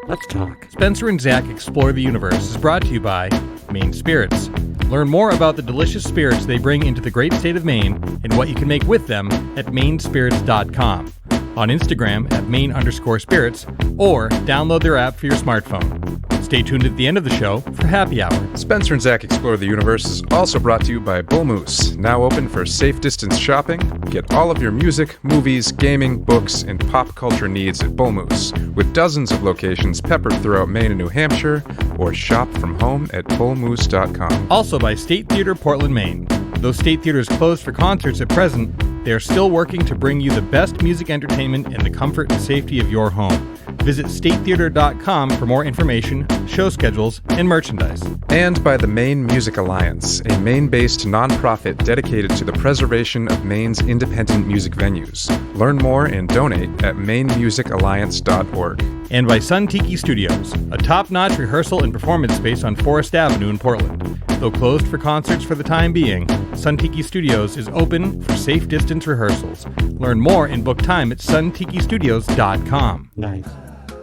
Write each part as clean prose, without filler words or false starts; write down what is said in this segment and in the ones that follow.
Let's talk. Spencer and Zach Explore the Universe is brought to you by Maine Spirits. Learn more about the delicious spirits they bring into the great state of Maine and what you can make with them at mainspirits.com, on Instagram at Maine_spirits, or download their app for your smartphone. Stay tuned at the end of the show for Happy Hour. Spencer and Zach Explore the Universe is also brought to you by Bull Moose, now open for safe distance shopping. Get all of your music, movies, gaming, books, and pop culture needs at Bull Moose, with dozens of locations peppered throughout Maine and New Hampshire, or shop from home at bullmoose.com. Also by State Theater, Portland, Maine. Though State Theater is closed for concerts at present, they are still working to bring you the best music entertainment in the comfort and safety of your home. Visit statetheater.com for more information, show schedules, and merchandise. And by the Maine Music Alliance, a Maine-based nonprofit dedicated to the preservation of Maine's independent music venues. Learn more and donate at mainmusicalliance.org. And by Sun Tiki Studios, a top-notch rehearsal and performance space on Forest Avenue in Portland. Though closed for concerts for the time being, Sun Tiki Studios is open for safe distance rehearsals. Learn more and book time at suntikistudios.com. Nice.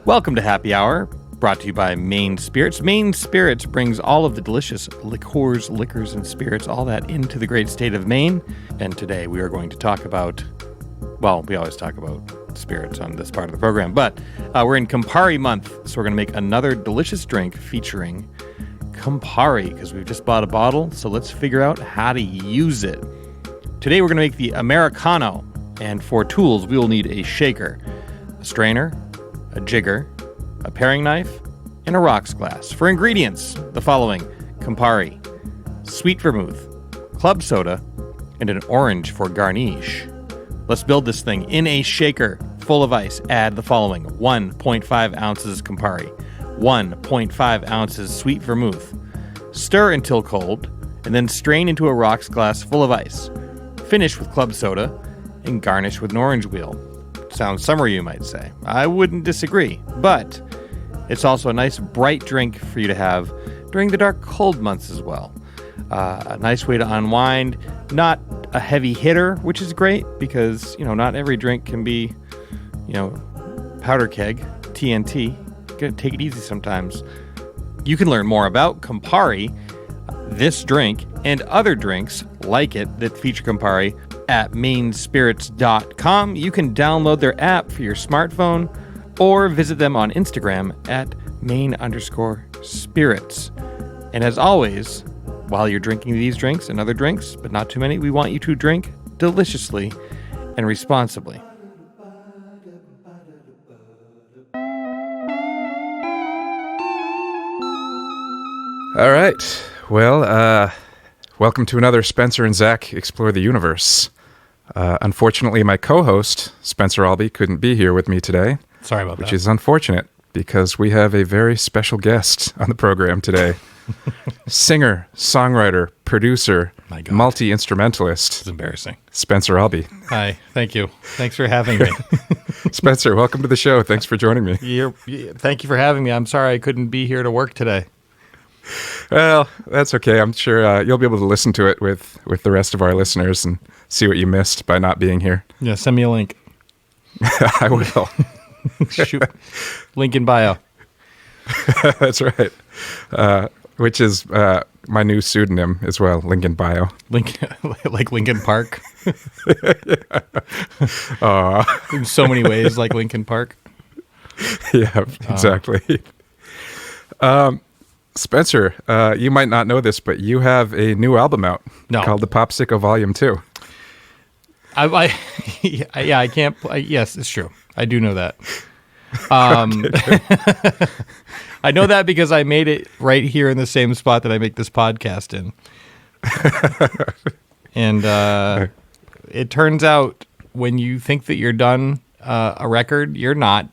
Welcome to Happy Hour, brought to you by Maine Spirits. Maine Spirits brings all of the delicious liqueurs, and spirits, all that into the great state of Maine. And today we are going to talk about, well, we always talk about spirits on this part of the program, but we're in Campari month, so we're going to make another delicious drink featuring Campari, because we've just bought a bottle, so let's figure out how to use it. Today we're going to make the Americano, and for tools we will need a shaker, a strainer, a jigger, a paring knife, and a rocks glass. For ingredients, the following: Campari, sweet vermouth, club soda, and an orange for garnish. Let's build this thing. In a shaker full of ice, add the following: 1.5 ounces Campari, 1.5 ounces sweet vermouth. Stir until cold, and then strain into a rocks glass full of ice. Finish with club soda, and garnish with an orange wheel. Sounds summery, you might say. I wouldn't disagree, but it's also a nice bright drink for you to have during the dark, cold months as well. A nice way to unwind, not a heavy hitter, which is great because, not every drink can be, powder keg, TNT. You gotta take it easy sometimes. You can learn more about Campari, this drink, and other drinks like it that feature Campari at mainspirits.com. You can download their app for your smartphone or visit them on Instagram at main_spirits. And as always, while you're drinking these drinks and other drinks, but not too many, we want you to drink deliciously and responsibly. All right. Well, welcome to another Spencer and Zach Explore the Universe. Unfortunately, my co-host, Spencer Albee, couldn't be here with me today. Sorry about that. Which is unfortunate, because we have a very special guest on the program today. Singer, songwriter, producer, multi-instrumentalist. It's embarrassing. Spencer Albee. Hi, thank you. Thanks for having me. Spencer, welcome to the show. Thanks for joining me. Thank you for having me. I'm sorry I couldn't be here to work today. Well, that's okay. I'm sure you'll be able to listen to it with the rest of our listeners and see what you missed by not being here. Yeah, send me a link. I will. Shoot. Link in bio. That's right. Which is my new pseudonym as well, Lincoln Bio. Like Lincoln Park. Yeah. In so many ways, like Lincoln Park. Yeah, exactly. Spencer, you might not know this, but you have a new album out called the Popsicko Vol.2. I can't. Yes, it's true. I do know that. I know that because I made it right here in the same spot that I make this podcast in. And it turns out when you think that you're done a record, you're not,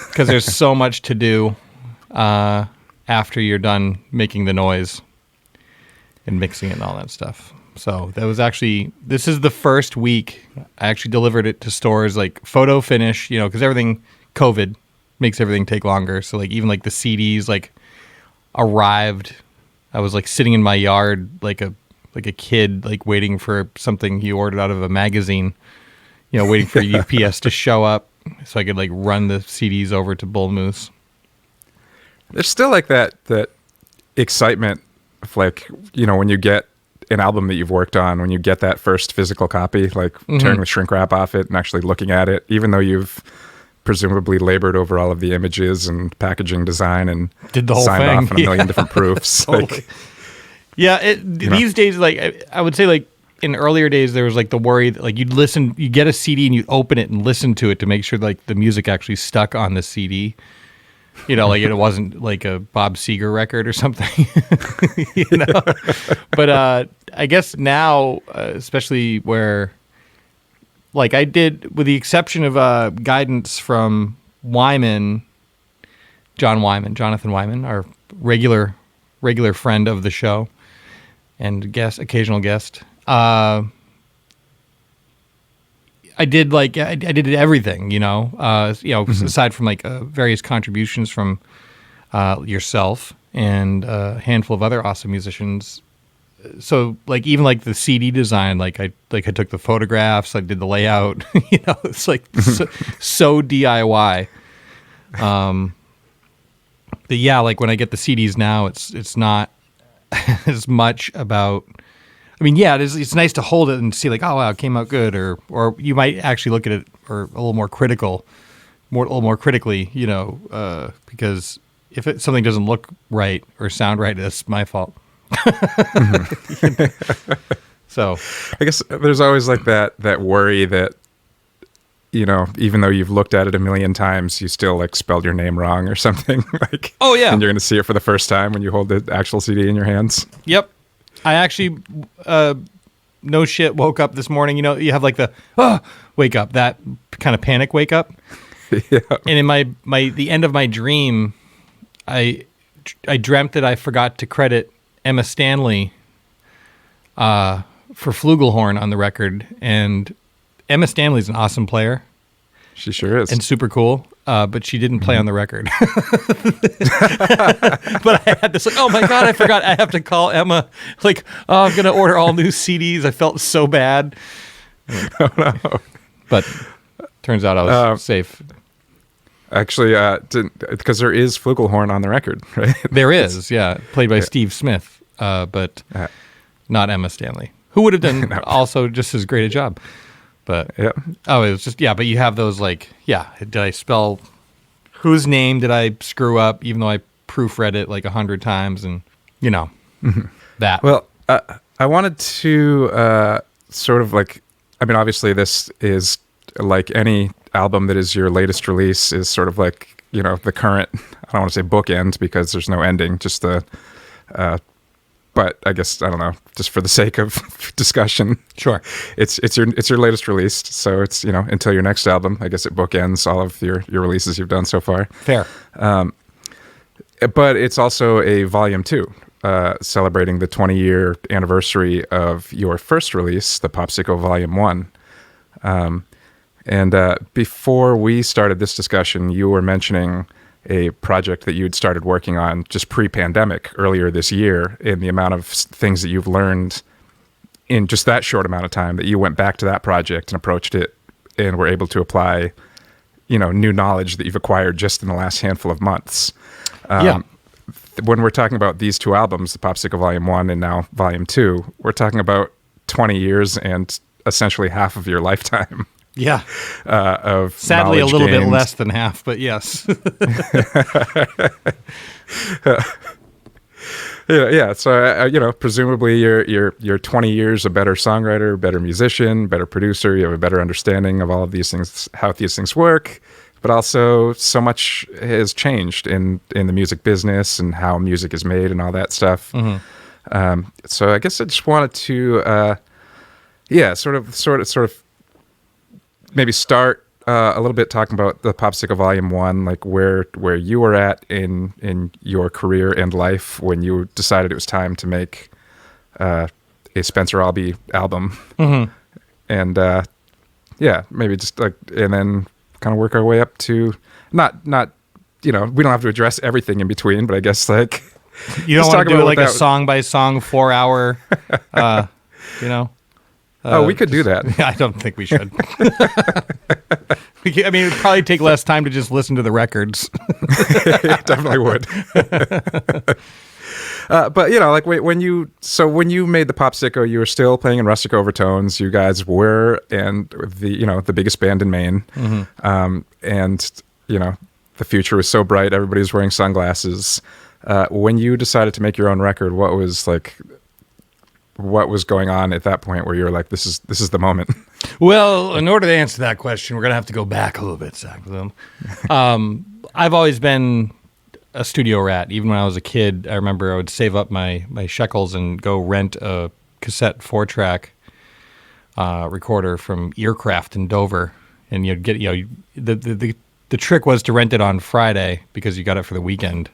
because there's so much to do after you're done making the noise and mixing it and all that stuff. So that was this is the first week I actually delivered it to stores, like photo finish, because everything, COVID makes everything take longer. So even the CDs arrived. I was sitting in my yard like a kid, waiting for something he ordered out of a magazine, waiting for UPS to show up so I could run the CDs over to Bull Moose. There's still like that excitement of like, when you get an album that you've worked on, when you get that first physical copy, like tearing the shrink wrap off it and actually looking at it, even though you've presumably labored over all of the images and packaging design and did the whole signed thing off on a million different proofs. Totally. These days, like I would say, like in earlier days, there was like the worry that like you get a CD and you open it and listen to it to make sure like the music actually stuck on the CD. Like it wasn't like a Bob Seger record or something. But I guess now, especially where, like I did, with the exception of guidance from Jonathan Wyman, our regular friend of the show and occasional guest. I did everything, aside from like various contributions from yourself and a handful of other awesome musicians. So like even like the CD design, like I took the photographs, I did the layout, it's like so DIY. But yeah, like when I get the CDs now, it's not as much about. I mean, yeah, it's nice to hold it and see like, oh wow, it came out good, or you might actually look at it or a little more critically, because if something doesn't look right or sound right, that's my fault. So, I guess there's always like that worry that, even though you've looked at it a million times, you still like spelled your name wrong or something. Like, oh yeah, and you're going to see it for the first time when you hold the actual CD in your hands. Yep. I actually, no shit, woke up this morning. You have like the wake up, that kind of panic wake up. Yeah. And in the end of my dream, I dreamt that I forgot to credit Emma Stanley for flugelhorn on the record, and Emma Stanley's an awesome player. She sure is, and super cool. But she didn't play on the record. But I had this like, oh my God, I forgot. I have to call Emma. Like, oh, I'm going to order all new CDs. I felt so bad. Oh, no. But turns out I was safe. Actually, because there is flugelhorn on the record, right? There is, yeah. Played by Steve Smith, but not Emma Stanley, who would have done also just as great a job. But it was just but you have those like did I spell whose name did I screw up even though I proofread it like 100 times and that. Well, I wanted to sort of like, I mean, obviously this is like any album that is your latest release is sort of like the current, I don't want to say bookend because there's no ending, just the but I guess, I don't know, just for the sake of discussion. Sure. It's your latest release, so it's, until your next album. I guess it bookends all of your releases you've done so far. Fair. But it's also a volume 2, celebrating the 20-year anniversary of your first release, the Popsicko Vol.1. And before we started this discussion, you were mentioning a project that you had started working on just pre-pandemic earlier this year, in the amount of things that you've learned in just that short amount of time that you went back to that project and approached it and were able to apply, new knowledge that you've acquired just in the last handful of months. When we're talking about these two albums, the Popsicko Vol.1 and now Volume 2, we're talking about 20 years and essentially half of your lifetime. Yeah. Of sadly a little gained. Bit less than half, but yes. Yeah. So presumably you're 20 years a better songwriter, better musician, better producer. You have a better understanding of all of these things, how these things work. But also, so much has changed in the music business and how music is made and all that stuff. Mm-hmm. So I guess I just wanted to, sort of. Maybe start a little bit talking about the Popsicko Vol.1, like where you were at in your career and life when you decided it was time to make a Spencer Albee album, and maybe just like, and then kind of work our way up to not we don't have to address everything in between, but I guess like you don't want to do like a song by song 4 hour, we could do that. I don't think we should. I mean, it'd probably take less time to just listen to the records. It definitely would. But like when you made the Popsicko, you were still playing in rustic overtones. You guys were and the biggest band in Maine, and the future was so bright. Everybody was wearing sunglasses. When you decided to make your own record, what was going on at that point where you were like, this is the moment? Well, in order to answer that question, we're gonna have to go back a little bit, Zach. I've always been a studio rat. Even when I was a kid, I remember I would save up my shekels and go rent a cassette 4-track recorder from Earcraft in Dover, and you'd get the trick was to rent it on Friday because you got it for the weekend.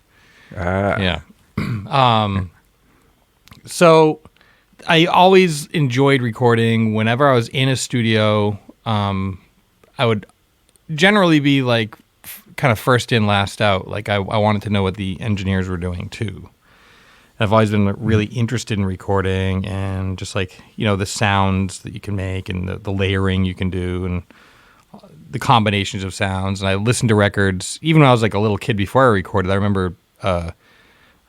Yeah. So I always enjoyed recording. Whenever I was in a studio, I would generally be like kind of first in, last out. Like I wanted to know what the engineers were doing too. I've always been really interested in recording and just like, the sounds that you can make and the layering you can do and the combinations of sounds. And I listened to records even when I was like a little kid before I recorded. I remember I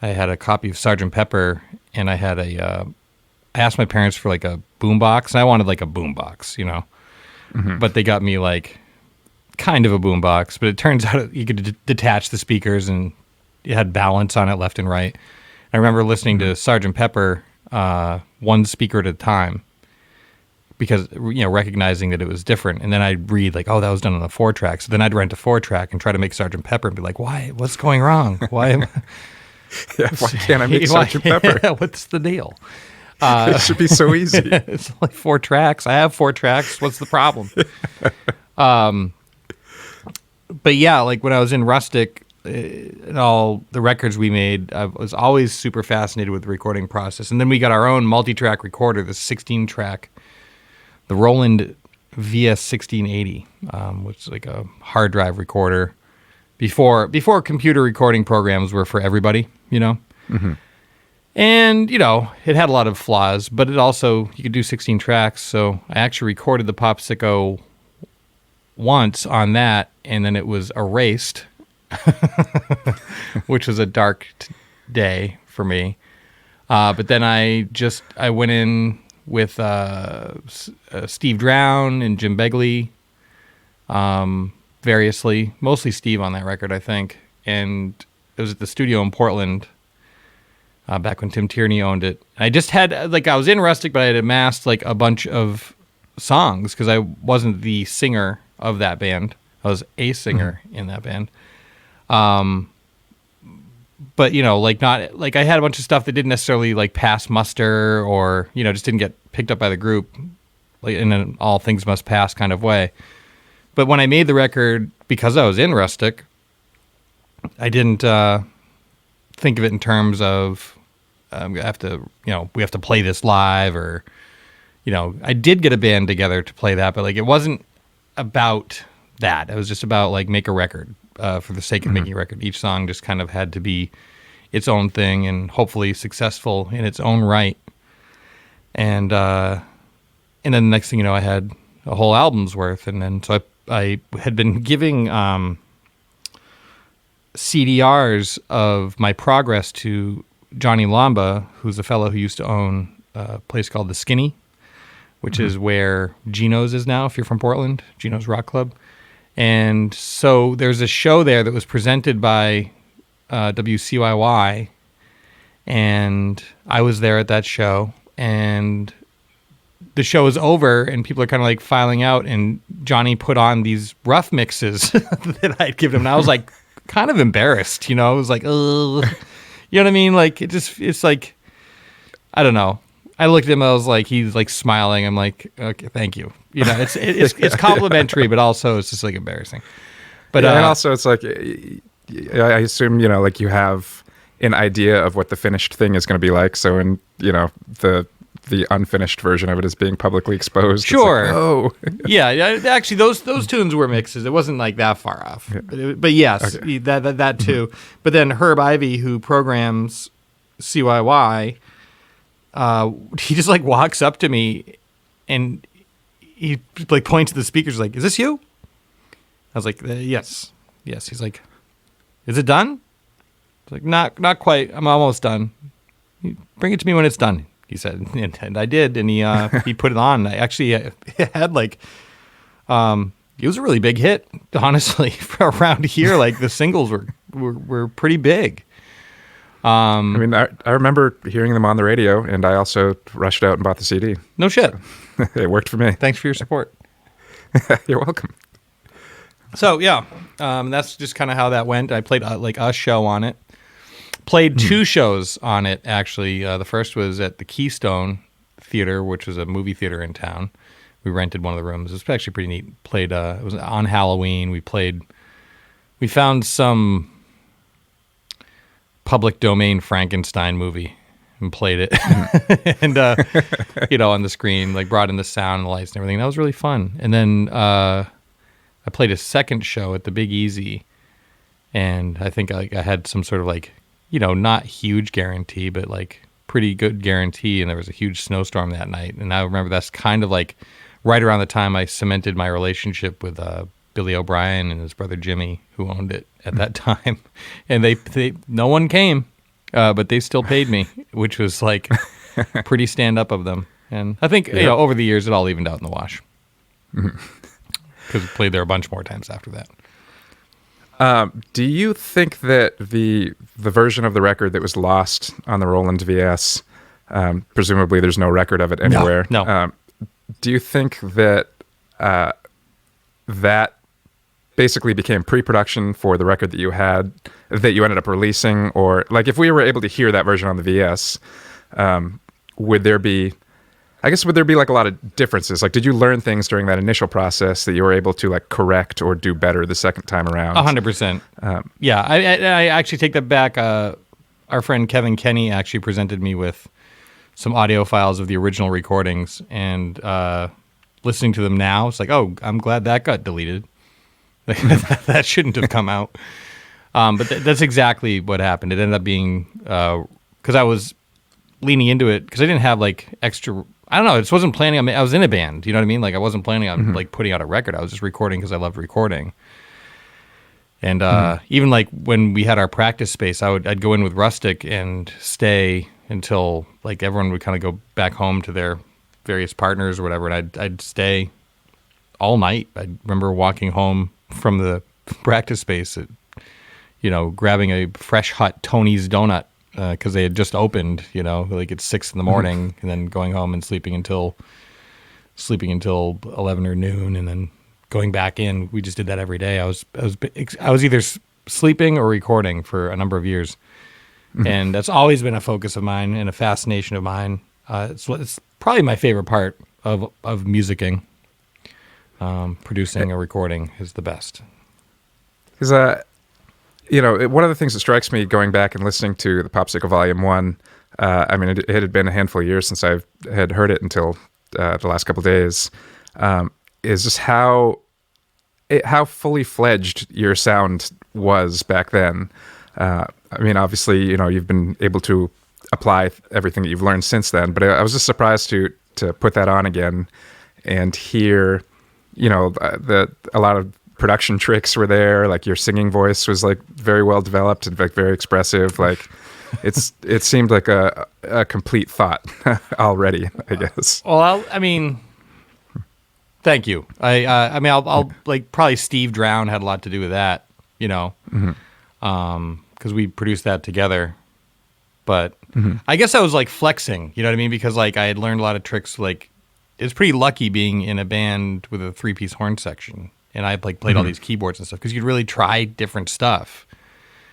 had a copy of Sgt. Pepper, and I had I asked my parents for like a boombox, and I wanted like a boombox, but they got me like kind of a boombox, but it turns out you could detach the speakers and it had balance on it left and right. I remember listening to Sgt. Pepper one speaker at a time because, recognizing that it was different. And then I'd read like, oh, that was done on a 4-track. So then I'd rent a 4-track and try to make Sgt. Pepper and be like, why? What's going wrong? Why can't I make Sgt. Pepper? What's the deal? It should be so easy. It's like 4 tracks. I have 4 tracks. What's the problem? But yeah, like when I was in Rustic and all the records we made, I was always super fascinated with the recording process. And then we got our own multi-track recorder, the 16-track, the Roland VS1680, which is like a hard drive recorder. Before computer recording programs were for everybody, Mm-hmm. And, it had a lot of flaws, but it also, you could do 16 tracks. So I actually recorded the Popsicko once on that, and then it was erased, which was a dark day for me. But then I went in with Steve Drown and Jim Begley, variously, mostly Steve on that record, I think. And it was at the studio in Portland, back when Tim Tierney owned it. I just had, I was in Rustic, but I had amassed a bunch of songs because I wasn't the singer of that band. I was a singer in that band. But, not, I had a bunch of stuff that didn't necessarily, pass muster or, just didn't get picked up by the group, in an all things must pass kind of way. But when I made the record, because I was in Rustic, I didn't think of it in terms of we have to play this live, or I did get a band together to play that, but it wasn't about that. It was just about make a record for the sake of making a record. Each song just kind of had to be its own thing and hopefully successful in its own right. And then the next thing I had a whole album's worth, and then so I had been giving CDRs of my progress to Johnny Lamba, who's a fellow who used to own a place called The Skinny, which is where Gino's is now, if you're from Portland, Gino's Rock Club. And so there's a show there that was presented by WCYY, and I was there at that show, and the show is over, and people are kind of filing out, and Johnny put on these rough mixes that I'd given him, and I was kind of embarrassed, I was ugh. You know what I mean? It's I don't know. I looked at him, I was he's smiling. I'm okay, thank you. It's complimentary, but also it's just embarrassing. But and also it's I assume, you have an idea of what the finished thing is going to be like. So in, the unfinished version of it is being publicly exposed. Sure. Yeah. Actually, those tunes were mixes. It wasn't that far off. Yeah. But yes, okay. that too. But then Herb Ivey, who programs CYY, he just walks up to me and he points to the speakers "Is this you?" I was like, yes. He's like, is it done? I was like, not quite. I'm almost done. Bring it to me when it's done, he said. And I did, and he put it on. I actually had like, it was a really big hit, honestly, around here. Like the singles were pretty big. I mean, I remember hearing them on the radio, and I also rushed out and bought the CD. No shit. It worked for me. Thanks for your support. You're welcome. So yeah, that's just kind of how that went. I played like a show on it. Played two shows on it, actually. The first was at the Keystone Theater, which was a movie theater in town. We rented one of the rooms. It was actually pretty neat. Played. It was on Halloween. We found some public domain Frankenstein movie and played it. And, on the screen, like brought in the sound and the lights and everything. That was really fun. And then I played a second show at the Big Easy. And I think I had some sort of like, not huge guarantee, but like pretty good guarantee. And there was a huge snowstorm that night. And I remember that's kind of like right around the time I cemented my relationship with Billy O'Brien and his brother Jimmy, who owned it at that time. And they no one came, but they still paid me, which was like pretty stand up of them. And I think over the years it all evened out in the wash, because we played there a bunch more times after that. Do you think that the version of the record that was lost on the Roland VS, presumably there's no record of it anywhere? No. Do you think that that basically became pre-production for the record that you ended up releasing? Or like, if we were able to hear that version on the VS, would there be like a lot of differences? Like, did you learn things during that initial process that you were able to like correct or do better the second time around? 100%. Yeah, I actually take that back. Our friend Kevin Kenny actually presented me with some audio files of the original recordings, and listening to them now, it's like, oh, I'm glad that got deleted. That shouldn't have come out. But that's exactly what happened. It ended up being, because I was leaning into it, because I didn't have like extra, I don't know, I just wasn't planning on, I was in a band, you know what I mean? Like I wasn't planning on like putting out a record. I was just recording because I loved recording. And even like when we had our practice space, I'd go in with Rustic and stay until like everyone would kind of go back home to their various partners or whatever, and I'd stay all night. I remember walking home from the practice space at, grabbing a fresh hot Tony's donut because they had just opened, like at 6 a.m, and then going home and sleeping until 11 or noon, and then going back in. We just did that every day. I was either sleeping or recording for a number of years, and that's always been a focus of mine and a fascination of mine. It's probably my favorite part of musicking. Producing a recording is the best. Because, one of the things that strikes me going back and listening to the Popsicko Vol.1, I mean, it had been a handful of years since I had heard it until the last couple of days, is just how fully fledged your sound was back then. I mean, obviously, you've been able to apply everything that you've learned since then, but I was just surprised to put that on again and hear, a lot of production tricks were there. Like your singing voice was like very well developed and like very expressive. Like it seemed like a complete thought already, I guess. Well, thank you. I'll like probably Steve Drown had a lot to do with that, because we produced that together. But I guess I was like flexing, you know what I mean? Because like I had learned a lot of tricks. Like it's pretty lucky being in a band with a 3-piece horn section, and I like played all these keyboards and stuff, because you'd really try different stuff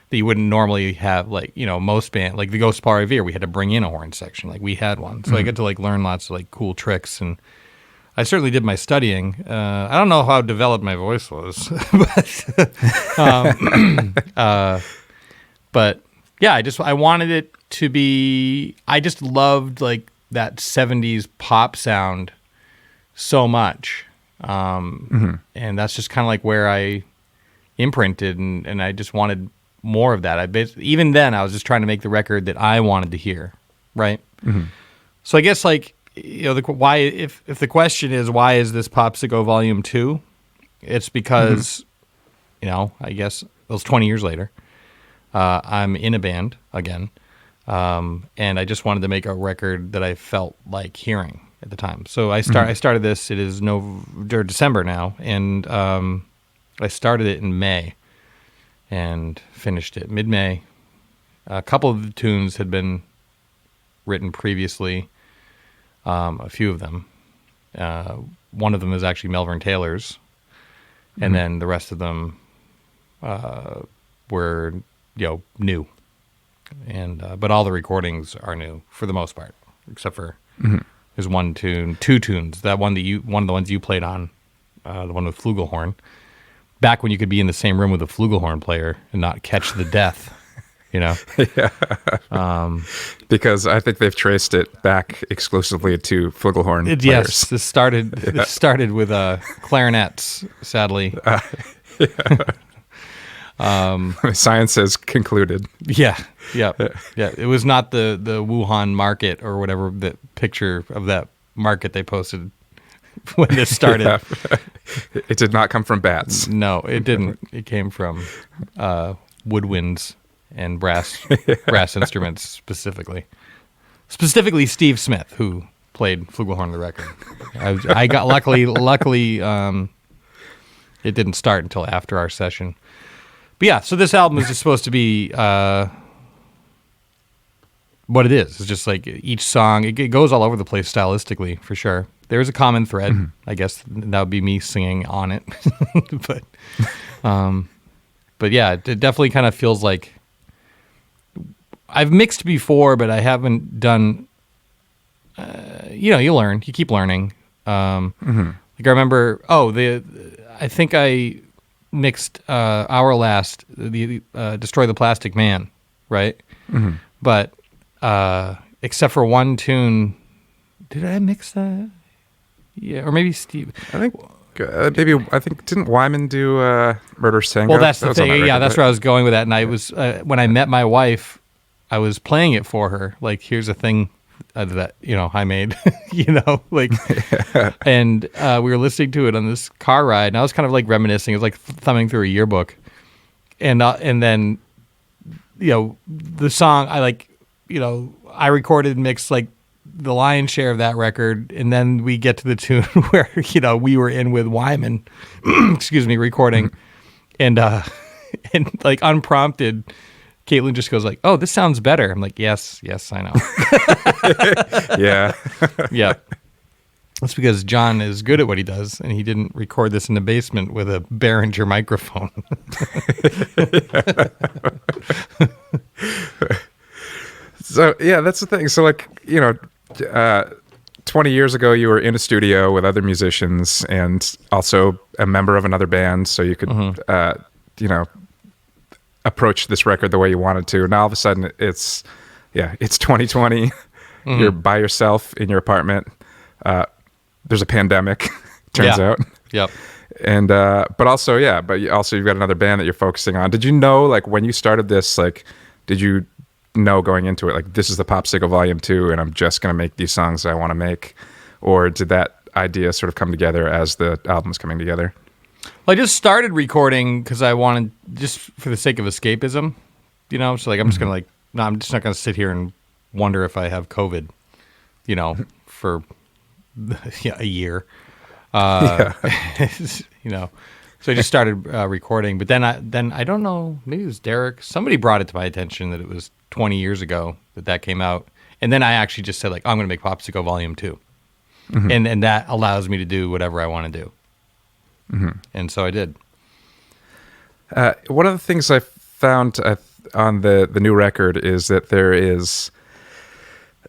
that you wouldn't normally have. Like most band, like the Ghost Paul Revere, we had to bring in a horn section. Like we had one, so I got to like learn lots of like cool tricks, and I certainly did my studying. I don't know how developed my voice was, but yeah, I wanted it to be. I just loved like that 70s pop sound so much, and that's just kind of like where I imprinted, and I just wanted more of that. Even then, I was just trying to make the record that I wanted to hear, right? So I guess like if the question is why is this Popsicko Vol.2, it's because I guess it was 20 years later. I'm in a band again, and I just wanted to make a record that I felt like hearing at the time. So I started this. It is December now, and I started it in May and finished it mid-May. A couple of the tunes had been written previously, a few of them. One of them is actually Melvin Taylor's, and then the rest of them were new. And but all the recordings are new for the most part, except for there's two tunes. That one one of the ones you played on, the one with flugelhorn. Back when you could be in the same room with a flugelhorn player and not catch the death, Yeah. Because I think they've traced it back exclusively to flugelhorn players. Yes, this started with clarinets, sadly. Science has concluded. Yeah. It was not the Wuhan market or whatever, the picture of that market they posted when this started. Yeah. It did not come from bats. No, it didn't. It came from woodwinds and brass instruments specifically. Specifically Steve Smith, who played flugelhorn on the record. I got luckily it didn't start until after our session. But yeah, so this album is just supposed to be what it is. It's just like each song, it goes all over the place stylistically, for sure. There's a common thread, I guess. That would be me singing on it. But yeah, it definitely kind of feels like I've mixed before, but I haven't done. You learn. You keep learning. Like I remember. I think I mixed our last the Destroy the Plastic Man, right? But except for one tune, did I mix that? Yeah, or maybe Steve. I think didn't Wyman do Murder Tango? Well, that's the thing. Yeah, that's where I was going with that. And I was when I met my wife, I was playing it for her. Like, here's a thing that I made. And we were listening to it on this car ride, and I was kind of like reminiscing. It was like thumbing through a yearbook, and then the song I recorded and mixed like the lion's share of that record, and then we get to the tune where we were in with Wyman, recording, and like unprompted, Caitlin just goes like, "Oh, this sounds better." I'm like, "Yes, I know." Yeah, yeah. That's because John is good at what he does, and he didn't record this in the basement with a Behringer microphone. So yeah, that's the thing. So 20 years ago, you were in a studio with other musicians and also a member of another band, so you could, approach this record the way you wanted to. Now all of a sudden, it's 2020. You're by yourself in your apartment. There's a pandemic, turns out. Yep. And but also you've got another band that you're focusing on. Did you know, like, when you started this, like, did you know going into it, like, this is the Popsicko Vol.2 and I'm just going to make these songs I want to make? Or did that idea sort of come together as the album's coming together? Well, I just started recording because I wanted, just for the sake of escapism, so like I'm just going to I'm just not going to sit here and wonder if I have COVID, for a year. So I just started recording, but then I don't know, maybe it was Derek. Somebody brought it to my attention that it was 20 years ago that came out, and then I actually just said, like, I'm going to make Popsicko Vol.2, and that allows me to do whatever I want to do, and so I did. One of the things I found on the new record is that there is,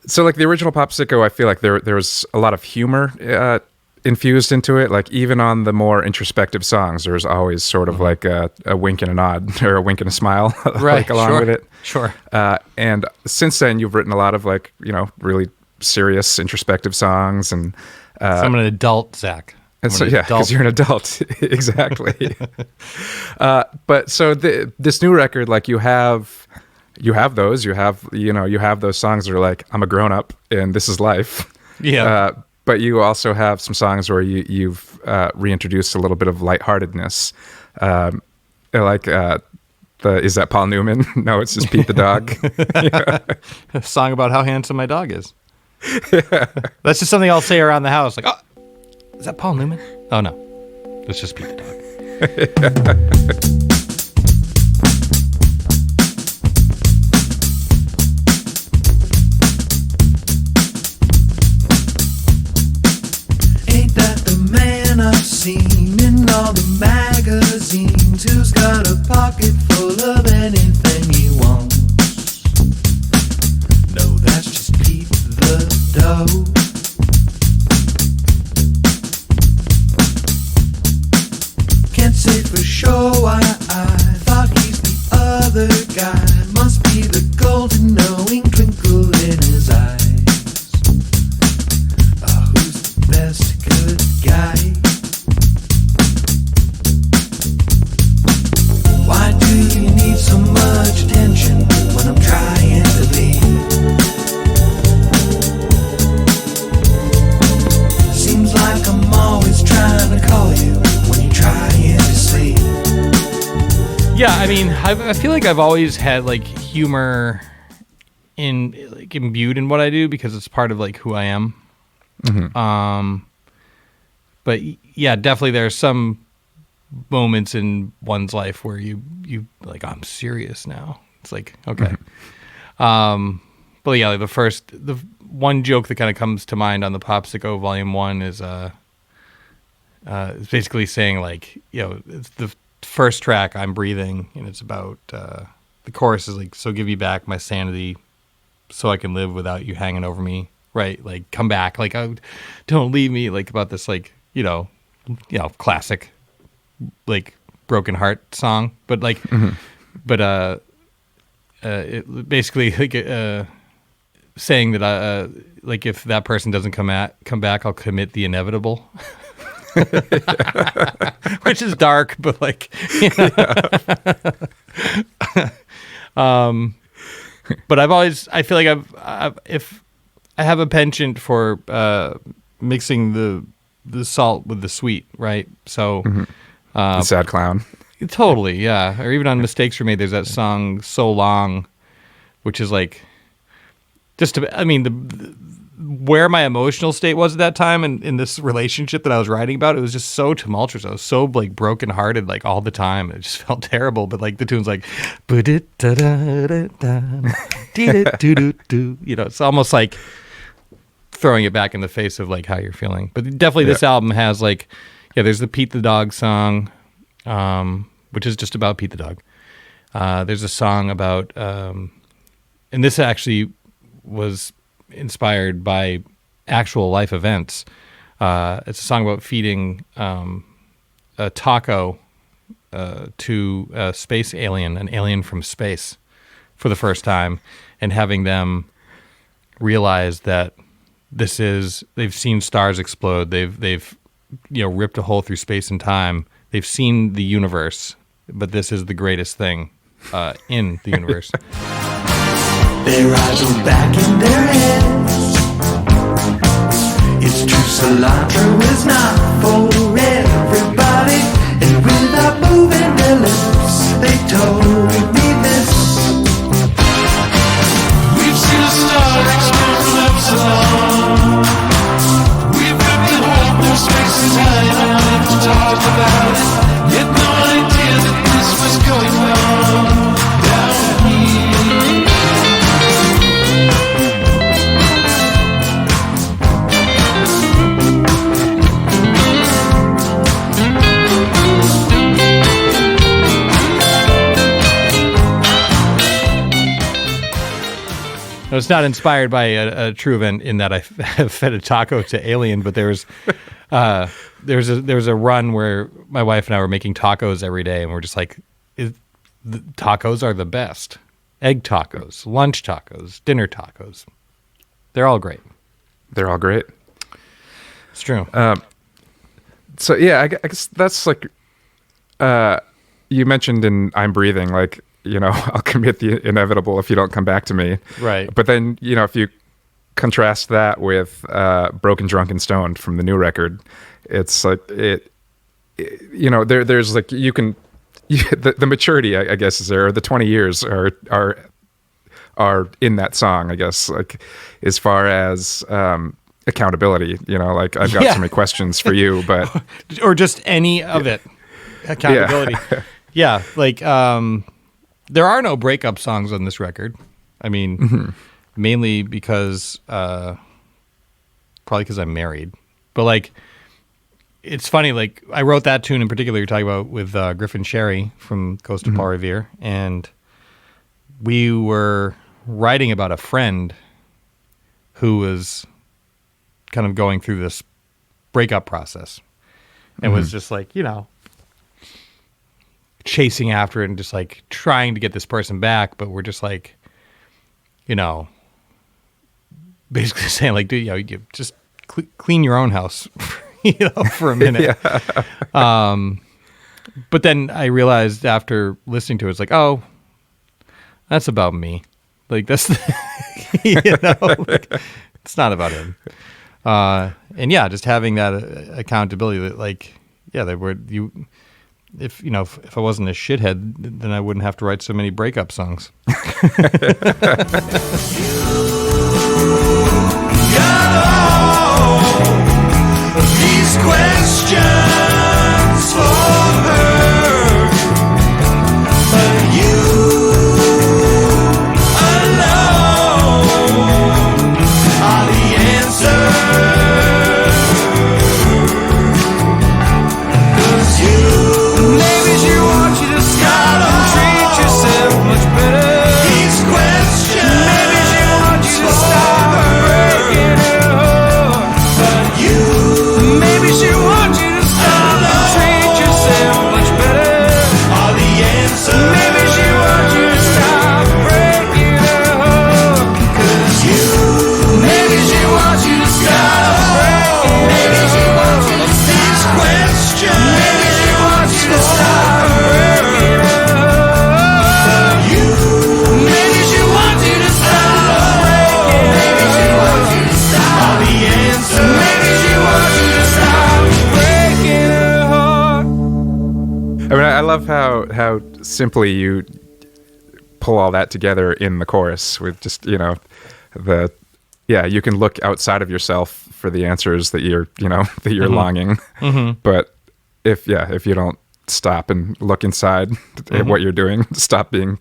so like the original Popsicko, I feel like there was a lot of humor infused into it. Like, even on the more introspective songs, there's always sort of like a wink and a nod or a wink and a smile like along with it. Sure. And since then, you've written a lot of really serious introspective songs. And so I'm an adult, Zach. And so, yeah, because you're an adult. Exactly. But so this new record, like, you have those songs that are like, I'm a grown up and this is life. Yeah. But you also have some songs where you've reintroduced a little bit of lightheartedness. Is that Paul Newman? No, it's just Pete the dog. A song about how handsome my dog is. That's just something I'll say around the house. Like, oh, is that Paul Newman? Oh, no. It's just Pete the dog. Ain't that the man I've seen in all the magazines, who's got a pocket full of anything he wants? No, that's just Pete the dog. Can't say for sure why I thought he's the other guy. Must be the golden knowing twinkle in his eyes. Who's the best good guy? Why do you need so much attention when I'm trying to leave? Seems like I'm always trying to call you when you're trying to sleep. Yeah, I mean, I feel like I've always had like humor imbued in what I do because it's part of like who I am. Mm-hmm. But yeah, definitely there are some moments in one's life where you like, I'm serious now. It's like, okay. Mm-hmm. But yeah, like the one joke that kind of comes to mind on the Popsicko Vol.1 is it's basically saying like, it's the first track, I'm Breathing, and it's about the chorus is like, so give you back my sanity so I can live without you hanging over me, right? Like, come back, like, oh, don't leave me, like about this like, classic like broken heart song, but like mm-hmm. but it basically like saying that like if that person doesn't come back, I'll commit the inevitable. Which is dark, but like, but I feel like if I have a penchant for mixing the salt with the sweet, right? So, mm-hmm. The sad clown. Totally, yeah. Or even on Mistakes Were Made, there's that song "So Long," which is like, where my emotional state was at that time and in this relationship that I was writing about, it was just so tumultuous. I was so like brokenhearted like all the time. It just felt terrible. But like the tune's like, it's almost like throwing it back in the face of like how you're feeling. But definitely this album has like, there's the Pete the Dog song, which is just about Pete the Dog. There's a song about, and this actually was inspired by actual life events. It's a song about feeding a taco to a space alien, an alien from space, for the first time, and having them realize that they've seen stars explode. They've ripped a hole through space and time. They've seen the universe, but this is the greatest thing in the universe. Their eyes are back in their heads. It's true, cilantro is not for everybody. And without moving their lips, they told me this. We've seen a star explode from Epsilon. We've ripped the hole through space and time and lived talked about it. Yet no idea that this was going on down here. No, it's not inspired by a true event in that I have fed a taco to alien, but there was a run where my wife and I were making tacos every day, and we're just like, tacos are the best. Egg tacos, lunch tacos, dinner tacos. They're all great. They're all great. It's true. So yeah, I guess that's like, you mentioned in I'm Breathing, like, I'll commit the inevitable if you don't come back to me. Right. But then, if you contrast that with Broken, Drunk, and Stoned from the new record, it's like, there's like, you can the maturity, I guess, is there, or the 20 years are in that song, I guess, like as far as accountability, like I've got so many questions for you, but or just any of it, accountability. Yeah, like there are no breakup songs on this record. I mean, mainly because probably because I'm married, but like. It's funny, like, I wrote that tune in particular you're talking about with Griffin Sherry from Ghost of Paul Revere, and we were writing about a friend who was kind of going through this breakup process and was just like, chasing after it and just like trying to get this person back, but we're just like, basically saying like, dude, you just clean your own house. For a minute. But then I realized after listening to it, it's like, oh, that's about me. Like that's, like, it's not about him. And yeah, just having that accountability that like, yeah, they were you. If if I wasn't a shithead, then I wouldn't have to write so many breakup songs. These questions for her, but you alone are the answer. 'Cause maybe she wants you to stop and treat yourself much better. These questions, maybe she wants you to stop breaking her heart, but you. Maybe she wants you to stop and treat yourself much better. All the answers. Maybe she wants you to stop breaking her heart. 'Cause maybe she wants you to stop breaking. Maybe she wants you to stop these questions. Maybe she wants you to stop breaking her heart. Maybe she wants you to stop breaking. Maybe she wants you to stop all the answers. Maybe she wants you to stop breaking her heart. I mean, I love how simply you pull all that together in the chorus with just, you can look outside of yourself for the answers that you're longing. But if you don't stop and look inside at what you're doing, stop being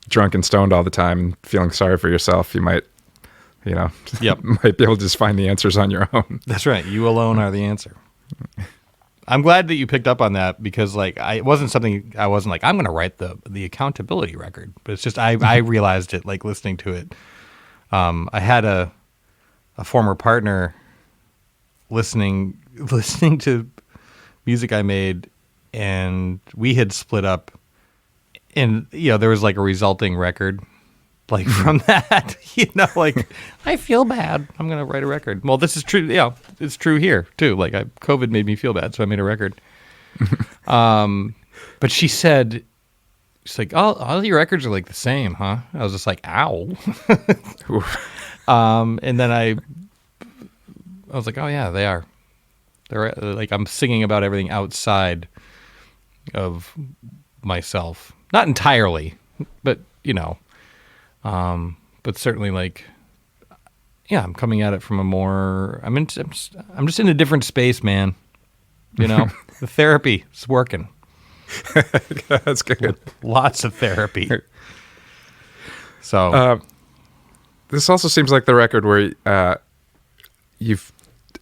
drunk and stoned all the time and feeling sorry for yourself, you might, might be able to just find the answers on your own. That's right. You alone are the answer. I'm glad that you picked up on that because, like, it wasn't something I wasn't like, I'm going to write the accountability record. But it's just I realized it, like, listening to it. I had a former partner listening to music I made, and we had split up. And, there was, like, a resulting record. Like from that, like I feel bad. I'm gonna write a record. Well, this is true. It's true here too. Like COVID made me feel bad, so I made a record. But she said, she's like, all your records are like the same, huh? I was just like, ow. And then I was like, oh yeah, they are. They're like I'm singing about everything outside of myself, not entirely, but but certainly, like, I'm coming at it from a more. I'm just in a different space, man. The therapy is working. That's good. Lots of therapy. So, this also seems like the record where you've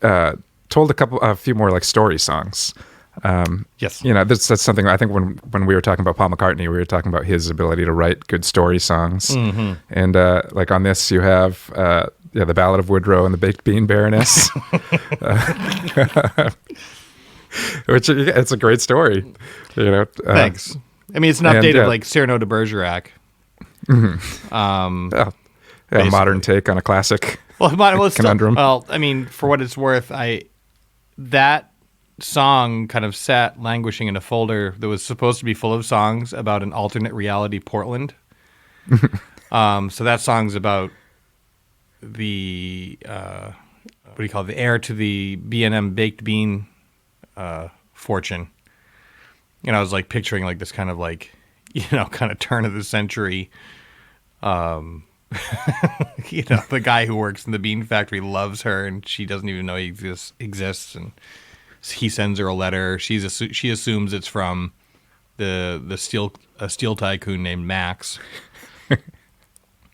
told a few more like story songs. Yes. That's something I think when we were talking about Paul McCartney, we were talking about his ability to write good story songs. And like on this, you have the Ballad of Woodrow and the Baked Bean Baroness, which it's a great story. Thanks. I mean, it's an update of like Cyrano de Bergerac. A modern take on a classic conundrum. Well, I mean, for what it's worth, that song kind of sat languishing in a folder that was supposed to be full of songs about an alternate reality Portland. So that song's about the the heir to the B&M baked bean fortune. I was like picturing like this kind of like, kind of turn of the century, the guy who works in the bean factory loves her and she doesn't even know he exists. And he sends her a letter. She assumes it's from a steel tycoon named Max.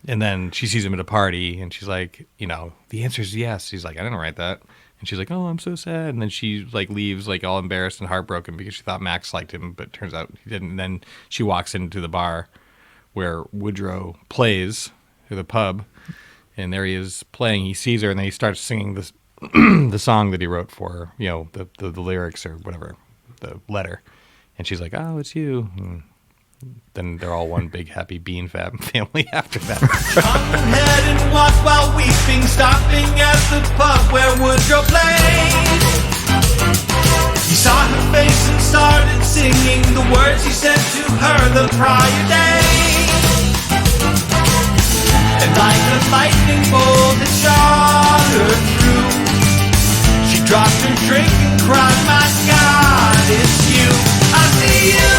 And then she sees him at a party and she's like, the answer is yes. He's like, I didn't write that. And she's like, oh, I'm so sad. And then she like leaves like all embarrassed and heartbroken because she thought Max liked him, but it turns out he didn't. And then she walks into the bar where Woodrow plays, or the pub, and there he is playing. He sees her and then he starts singing this the song that he wrote for her, the lyrics or whatever, the letter. And she's like, oh, it's you. And then they're all one big happy bean family after that. Hung head and walked while weeping, stopping at the pub where Woodrow played. He saw her face and started singing the words he said to her the prior day. And like a lightning bolt that shot her through, she dropped her drink and cried, my God, it's you. I see you.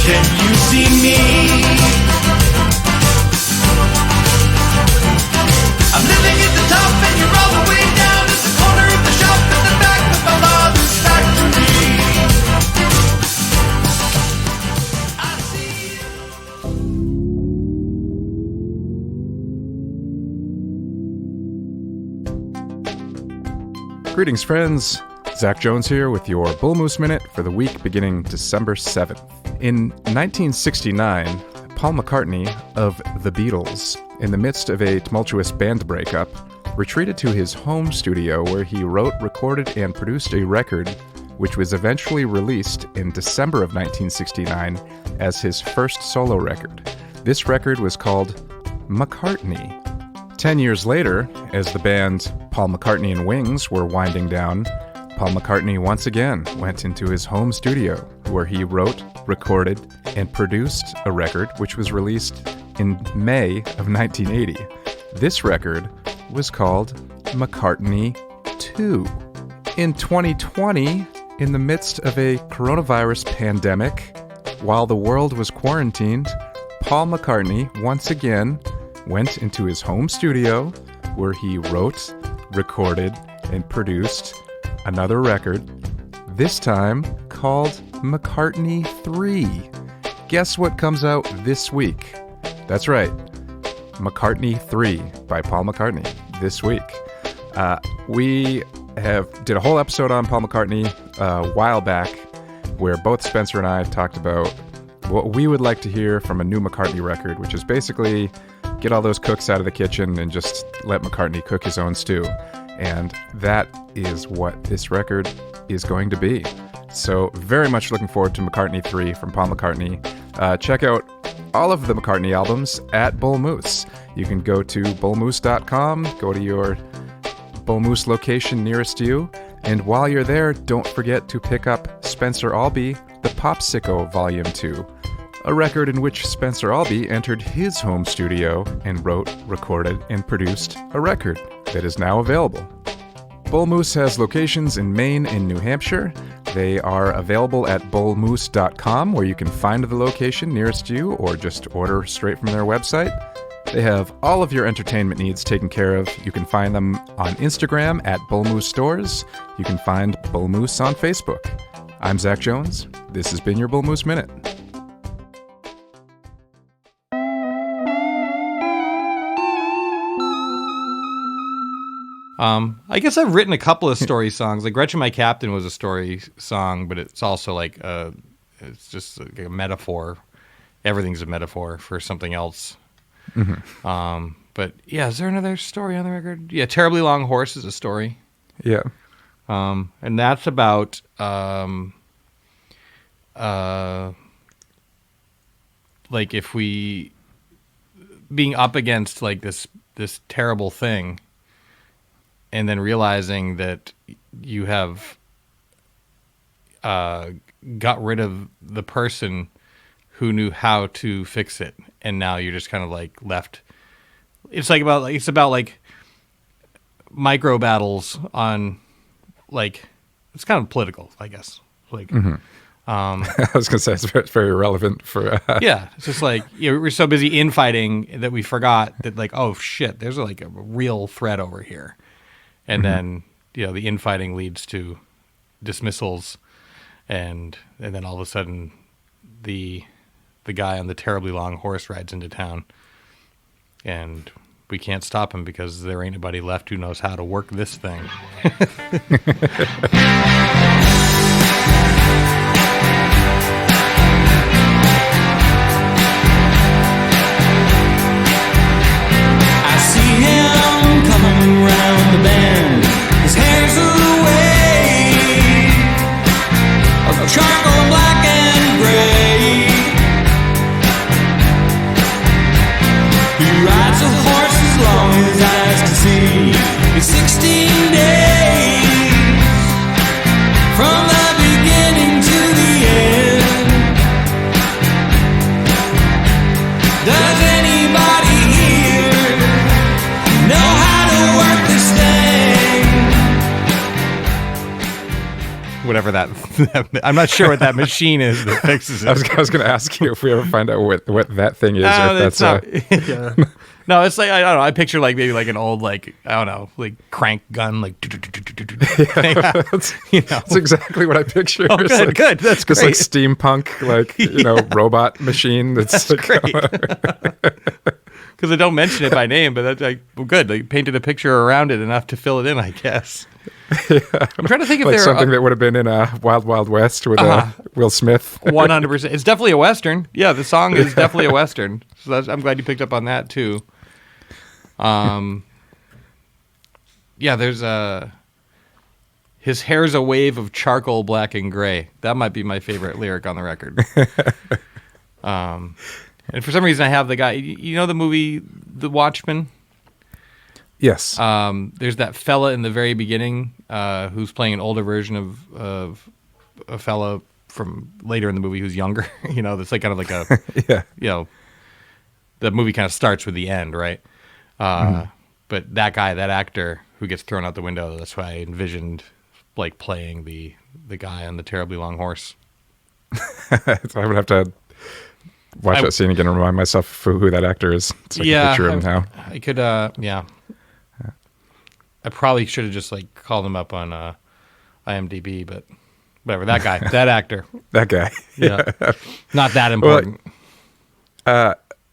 Can you see me? I'm living at the top and you're all the way down at the corner of the shop at the back of my father's factory. I see you. Greetings, friends. Zach Jones here with your Bull Moose Minute for the week beginning December 7th. In 1969, Paul McCartney of The Beatles, in the midst of a tumultuous band breakup, retreated to his home studio where he wrote, recorded, and produced a record which was eventually released in December of 1969 as his first solo record. This record was called McCartney. 10 years later, as the band Paul McCartney and Wings were winding down, Paul McCartney once again went into his home studio where he wrote, recorded, and produced a record which was released in May of 1980. This record was called McCartney 2. In 2020, in the midst of a coronavirus pandemic, while the world was quarantined, Paul McCartney once again went into his home studio where he wrote, recorded, and produced another record, this time called McCartney 3. Guess what comes out this week? That's right, McCartney 3 by Paul McCartney this week. We did a whole episode on Paul McCartney a while back where both Spencer and I talked about what we would like to hear from a new McCartney record, which is basically get all those cooks out of the kitchen and just let McCartney cook his own stew. And that is what this record is going to be. So very much looking forward to McCartney 3 from Paul McCartney. Check out all of the McCartney albums at Bull Moose. You can go to bullmoose.com, go to your Bull Moose location nearest you, and while you're there, don't forget to pick up Spencer Albee, the Popsicko Vol.2, a record in which Spencer Albee entered his home studio and wrote, recorded, and produced a record that is now available. Bull Moose has locations in Maine and New Hampshire. They are available at bullmoose.com, where you can find the location nearest you or just order straight from their website. They have all of your entertainment needs taken care of. You can find them on Instagram at Bull Moose Stores. You can find Bull Moose on Facebook. I'm Zach Jones. This has been your Bull Moose Minute. I guess I've written a couple of story songs. Like Gretchen My Captain was a story song, but it's also like it's just like a metaphor. Everything's a metaphor for something else. Mm-hmm. But yeah, is there another story on the record? Yeah, Terribly Long Horse is a story. Yeah. And that's about like if we being up against like this terrible thing, and then realizing that you have got rid of the person who knew how to fix it, and now you're just kind of like left. It's about micro battles on like it's kind of political, I guess. Like, I was going to say it's very, very relevant for. yeah, it's just like we're so busy infighting that we forgot that like, oh shit, there's like a real threat over here, and then the infighting leads to dismissals, and then all of a sudden, the guy on the terribly long horse rides into town, and we can't stop him because there ain't anybody left who knows how to work this thing. I see him coming round the bend. His hair's away, of charcoal black and gray. He rides a horse as long as eyes can see. It's 16 days from the beginning to the end. Does anybody here know how to work this thing? Whatever that, I'm not sure what that machine is that fixes it. I was going to ask you if we ever find out what that thing is. Or if that's yeah. No, it's like I don't know. I picture like maybe like an old like I don't know like crank gun like That's exactly what I picture. Oh, It's good, like, good. That's just great. like steampunk, like robot machine. That's like, great. Because I don't mention it by name, but that's like well, good. Like painted a picture around it enough to fill it in, I guess. I'm trying to think if like there something are that would have been in a Wild Wild West with Will Smith. 100%. It's definitely a Western. Yeah, the song is definitely a Western. So I'm glad you picked up on that too. Yeah, there's his hair's a wave of charcoal black and gray. That might be my favorite lyric on the record. And for some reason I have the guy, you know the movie The Watchmen? Yes. There's that fella in the very beginning who's playing an older version of a fella from later in the movie who's younger. That's like kind of like a yeah. The movie kind of starts with the end, right? But that guy, that actor who gets thrown out the window, that's why I envisioned like playing the guy on the terribly long horse. So I would have to watch that scene again and remind myself who that actor is. So I can picture him now. I could, yeah. I probably should have just like called him up on IMDb, but whatever. That guy, that actor. That guy. Yeah. Not that important.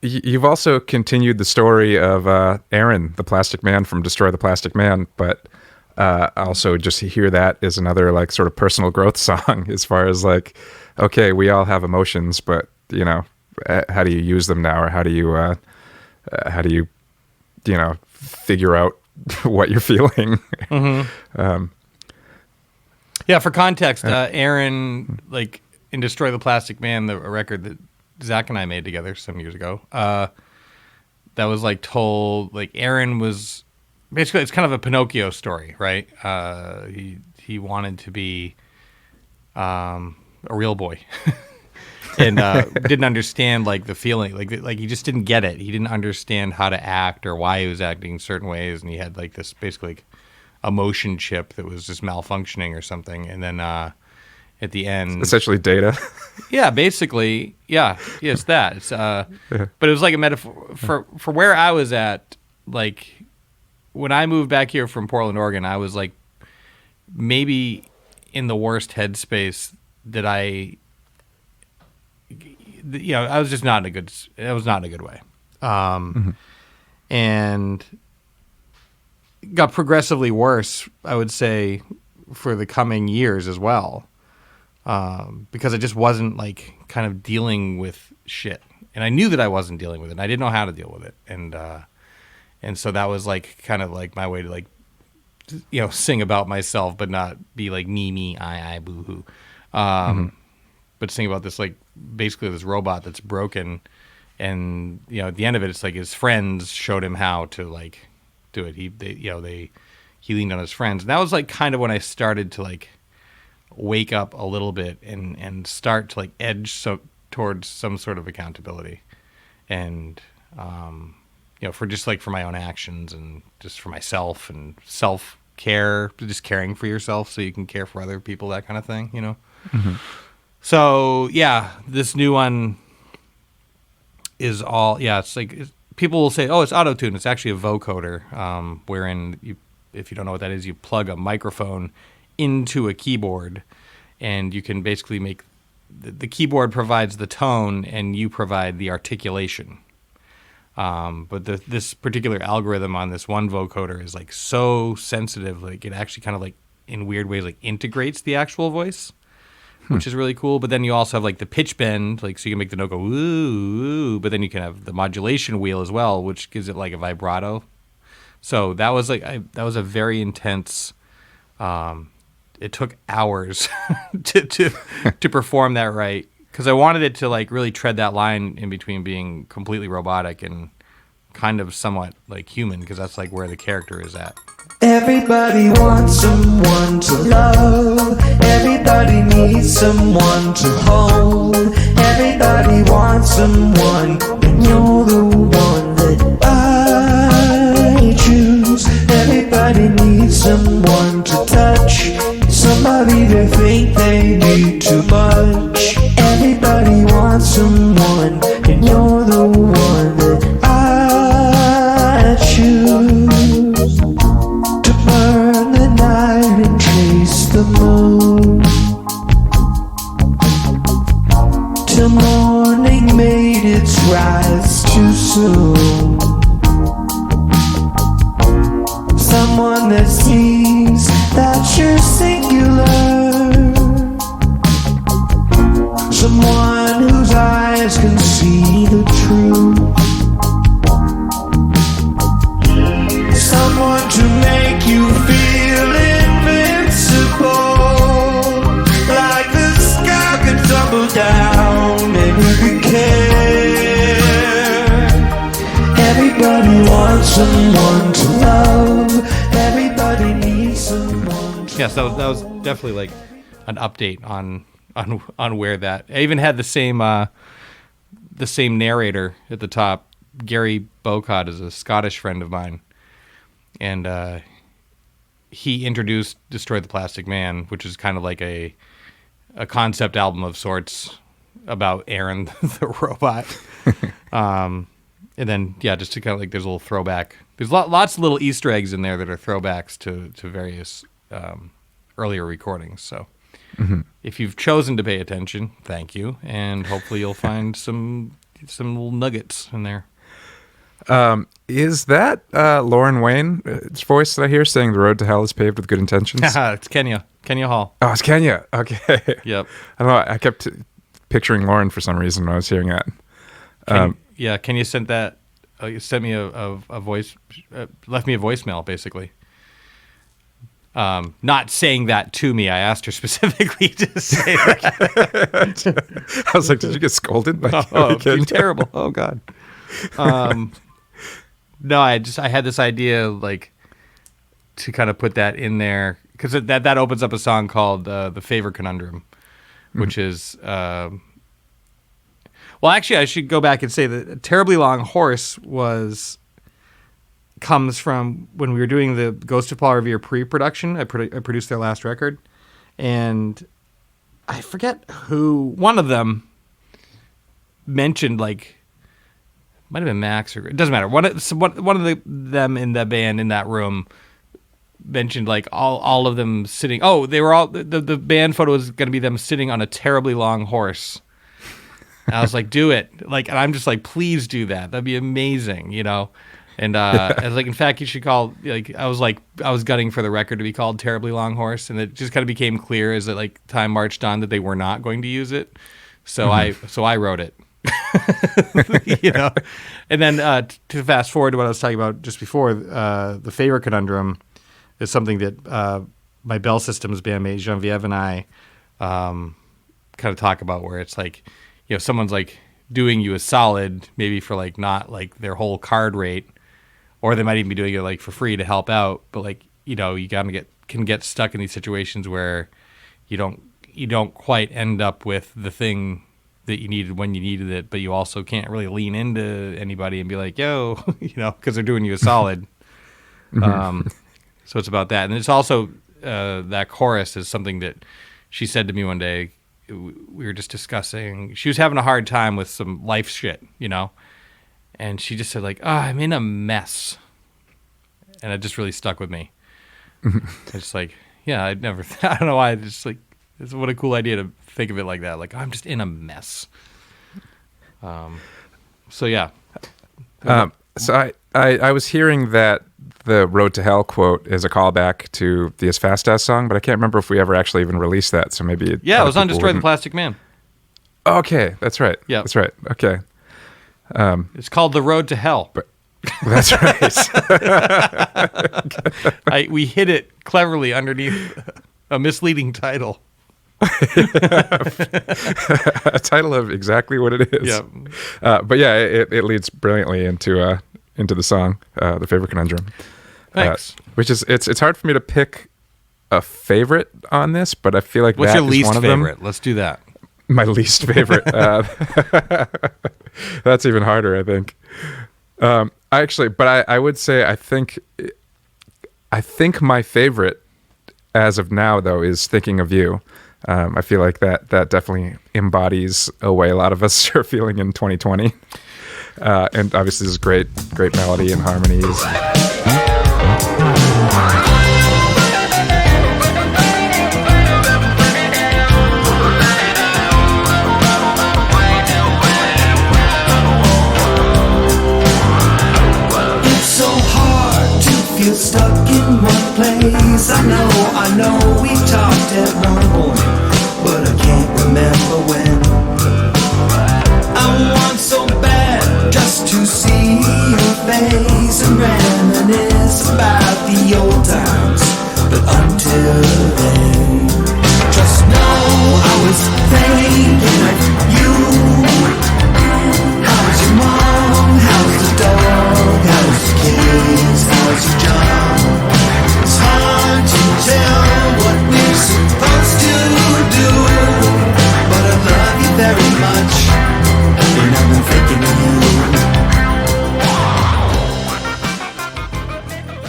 You've also continued the story of Aaron, the Plastic Man from Destroy the Plastic Man, but also just hear that is another like sort of personal growth song as far as like, okay, we all have emotions, but how do you use them now, or how do you figure out what you're feeling? Mm-hmm. Yeah, for context, Aaron, like in Destroy the Plastic Man, a record that Zach and I made together some years ago, that was like told, like Aaron was basically, it's kind of a Pinocchio story, right? He wanted to be a real boy. And didn't understand like the feeling, like he just didn't get it. He didn't understand how to act or why he was acting certain ways, and he had like this basically like emotion chip that was just malfunctioning or something. And then at the end, essentially data. Yeah, basically, yeah, it's that. It's but it was like a metaphor for where I was at. Like when I moved back here from Portland, Oregon, I was like maybe in the worst headspace that I was just not in a good. It was not in a good way, and got progressively worse. I would say for the coming years as well, because I just wasn't like kind of dealing with shit, and I knew that I wasn't dealing with it. And I didn't know how to deal with it, and so that was like kind of like my way to like sing about myself, but not be like me, I, boo hoo. But sing about this like basically this robot that's broken, and at the end of it, it's like his friends showed him how to like do it. He leaned on his friends, and that was like kind of when I started to like wake up a little bit and start to like edge towards some sort of accountability, and for just like for my own actions and just for myself and self caring for yourself so you can care for other people, that kind of thing, you know? So, yeah, this new one is all, it's like, people will say, oh, it's auto-tune. It's actually a vocoder, wherein, if you don't know what that is, you plug a microphone into a keyboard, and you can basically make, the keyboard provides the tone, and you provide the articulation. But this particular algorithm on this one vocoder is like so sensitive, like it actually kind of like in weird ways like integrates the actual voice, which is really cool. But then you also have like the pitch bend, like so you can make the note go ooh, but then you can have the modulation wheel as well, which gives it like a vibrato. So that was that was a very intense. It took hours to perform that right. Because I wanted it to like really tread that line in between being completely robotic and kind of somewhat like human, because that's like where the character is at. Everybody wants someone to love. Everybody needs someone to hold. Everybody wants someone, and you're the one that I choose. Everybody needs someone to touch. Somebody they think they need too much. Everybody wants someone, and you're the one that I choose. To burn the night and chase the moon, till morning made its rise too soon. Someone that sees that you're singular. Someone whose eyes can see the truth. Someone to make you feel invincible, like the sky could tumble down and you could care. Everybody wants someone to love. Everybody needs someone to Yes, that was definitely like an update on where that. I even had the same narrator at the top. Gary Bocott is a Scottish friend of mine, and he introduced Destroy the Plastic Man, which is kind of like a concept album of sorts about Aaron the robot. And then just to kind of like, there's a little throwback. There's lots of little Easter eggs in there that are throwbacks to various earlier recordings. So. If you've chosen to pay attention, thank you, and hopefully you'll find some little nuggets in there. Is that Lauren Wayne's voice that I hear saying the road to hell is paved with good intentions? It's Kenya Hall. Oh, it's Kenya. Okay. Yep. I don't know. I kept picturing Lauren for some reason when I was hearing that. Kenya sent that. You sent me a voice, left me a voicemail basically. Not saying that to me. I asked her specifically to say that. I was like, did you get scolded by You're terrible. Oh, God. No, I had this idea, like, to kind of put that in there, because that opens up a song called The Favor Conundrum, which is... well, actually, I should go back and say that Terribly Long Horse comes from when we were doing the Ghost of Paul Revere pre-production. I produced their last record, and I forget who, one of them mentioned, like, might have been Max, or it doesn't matter. One of them in the band in that room mentioned, like, all of them sitting. Oh, they were all, the band photo was going to be them sitting on a terribly long horse. And I was like, do it. Like, and I'm just like, please do that. That'd be amazing, you know? And I was like, in fact, you should call, like, I was gunning for the record to be called Terribly Long Horse, and it just kind of became clear as like time marched on that they were not going to use it. So I wrote it, you know. And then to fast forward to what I was talking about just before, The Favor Conundrum is something that my Bell Systems bandmate Genevieve and I kind of talk about, where it's like, you know, someone's like doing you a solid, maybe for like not like their whole card rate, or they might even be doing it like for free to help out. But like, you know, you can get stuck in these situations where you don't quite end up with the thing that you needed when you needed it, but you also can't really lean into anybody and be like, yo, you know, because they're doing you a solid. So it's about that. And it's also, that chorus is something that she said to me one day. We were just discussing. She was having a hard time with some life shit, you know? And she just said, like, oh, I'm in a mess. And it just really stuck with me. It's like, yeah, I don't know why. It's like, what a cool idea to think of it like that. Like, I'm just in a mess. So, yeah. So I was hearing that the Road to Hell quote is a callback to the As Fast As song, but I can't remember if we ever actually even released that. So maybe Yeah, it was on Destroy the Plastic Man. Okay, that's right. Yeah, that's right. Okay, it's called The Road to Hell. but that's right. We hid it cleverly underneath a misleading title. A title of exactly what it is. Yeah. But yeah, it leads brilliantly into the song, The Favorite Conundrum. Thanks. Which is it's hard for me to pick a favorite on this, but I feel like What's that your is least one of favorite? them. Let's do that. My least favorite. That's even harder, I think. I would say I think my favorite as of now though is Thinking of You. I feel like that definitely embodies a way a lot of us are feeling in 2020. And obviously this is great melody and harmonies. It's so hard to feel stuck in one place. I know we've talked at one point, but I can't remember when. I want so bad just to see your face and reminisce about the old times. But until then, just know I was thinking of you. How's your mom? How's the dog? How's the kids? How's your job? It's hard to tell what we're supposed to do, but I love you very much, and I've been thinking of you.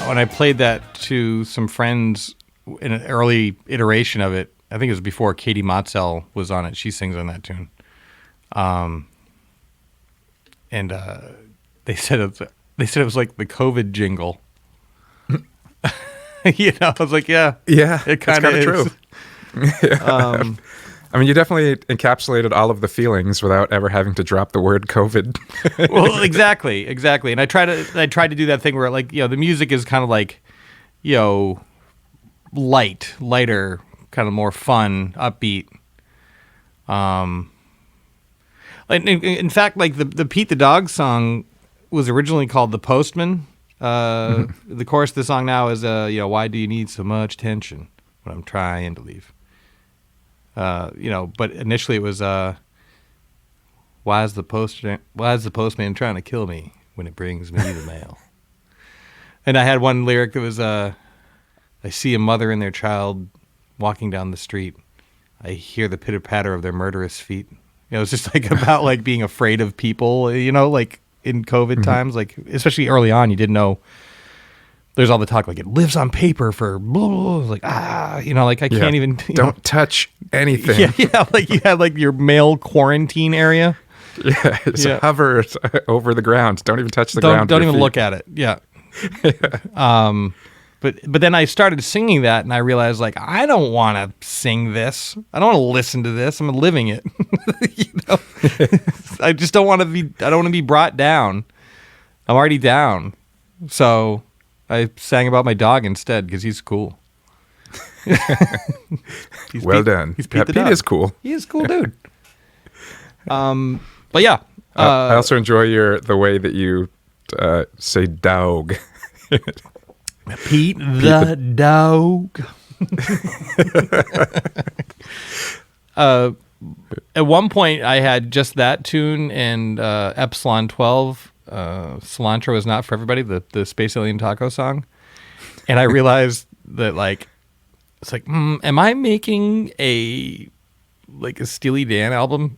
When I played that to some friends in an early iteration of it, I think it was before Katie Motzel was on it. She sings on that tune. And they said it was like the COVID jingle. You know, I was like, yeah, it kind of is. True. I mean, you definitely encapsulated all of the feelings without ever having to drop the word COVID. Well, exactly. And I tried to do that thing where, like, you know, the music is kind of like, you know, lighter, kind of more fun, upbeat. In fact, like the Pete the Dog song was originally called The Postman. The chorus of the song now is, you know, why do you need so much tension when I'm trying to leave? You know, but initially it was, why is the postman trying to kill me when it brings me the mail? And I had one lyric that was, I see a mother and their child walking down the street. I hear the pitter-patter of their murderous feet. You know, it's just like about like being afraid of people, you know, like in COVID times, like especially early on, you didn't know. There's all the talk like it lives on paper for blah, blah, blah. Like, you know, like I can't even. Don't touch anything. Yeah, like you had like your mail quarantine area. Yeah, hover over the ground. Don't even touch the ground. Don't even look at it. Yeah. But then I started singing that, and I realized like I don't want to sing this. I don't want to listen to this. I'm living it. You know, I just don't want to be. I don't want to be brought down. I'm already down, so I sang about my dog instead because he's cool. Well done. He's Pete the Pete dog. is cool. He is a cool dude. But yeah, I also enjoy the way that you say dog. Pete the dog. At one point, I had just that tune and Epsilon 12. Cilantro is not for everybody. The Space Alien Taco song, and I realized that like it's like, am I making a Steely Dan album?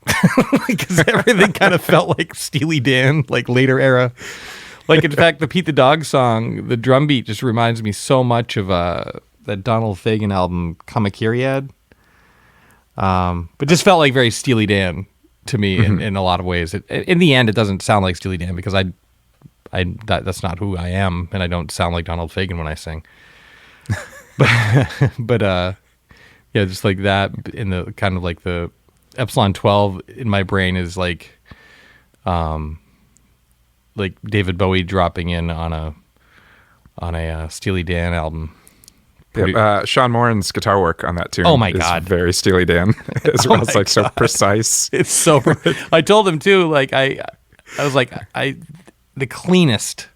Because everything kind of felt like Steely Dan, like later era. Like, in fact, the Pete the Dog song, the drum beat just reminds me so much of that Donald Fagen album, Kamakiriad. But just felt like very Steely Dan to me in a lot of ways. In the end, it doesn't sound like Steely Dan because that's not who I am, and I don't sound like Donald Fagen when I sing. But yeah, just like that in the kind of like the Epsilon 12 in my brain is like David Bowie dropping in on a Steely Dan album. Yep. Sean Moran's guitar work on that tune is very Steely Dan as well. It's like so precise. It's so I told him too, like I was like the cleanest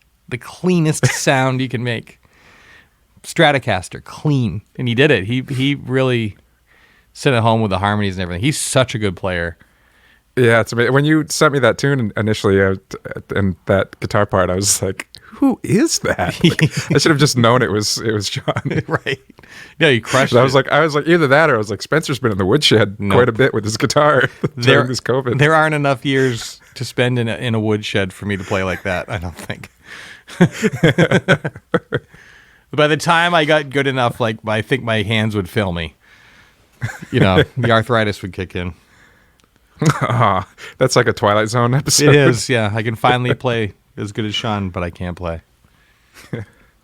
sound you can make. Stratocaster, clean. And he did it. He really sent it home with the harmonies and everything. He's such a good player. Yeah, it's amazing. When you sent me that tune initially and that guitar part, I was like, who is that? Like, I should have just known it was John. Right. Yeah, you crushed it. I was like either that or I was like, Spencer's been in the woodshed quite a bit with his guitar during this COVID. There aren't enough years to spend in a woodshed for me to play like that, I don't think. By the time I got good enough, like I think my hands would fail me. The arthritis would kick in. Oh, that's like a Twilight Zone episode. It is, yeah. I can finally play as good as Sean, but I can't play.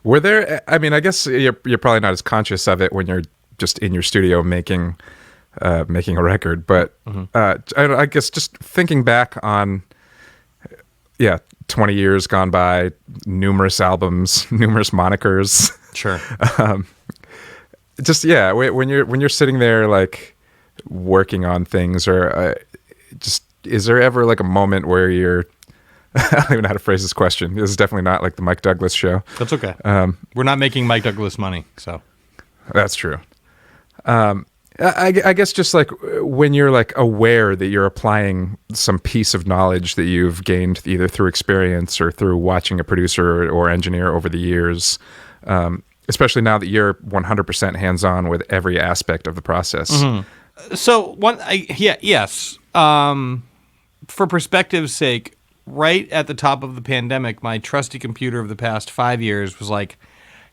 Were there? I mean, I guess you're probably not as conscious of it when you're just in your studio making a record. But I guess just thinking back on, 20 years gone by, numerous albums, numerous monikers. Sure. When you're sitting there like working on things, or just is there ever like a moment where you're I don't even know how to phrase this question. This is definitely not like the Mike Douglas show. That's okay. We're not making Mike Douglas money, so that's true. I guess just like when you're like aware that you're applying some piece of knowledge that you've gained either through experience or through watching a producer or engineer over the years, especially now that you're 100% hands-on with every aspect of the process. Mm-hmm. So yes. For perspective's sake, right at the top of the pandemic, my trusty computer of the past 5 years was like,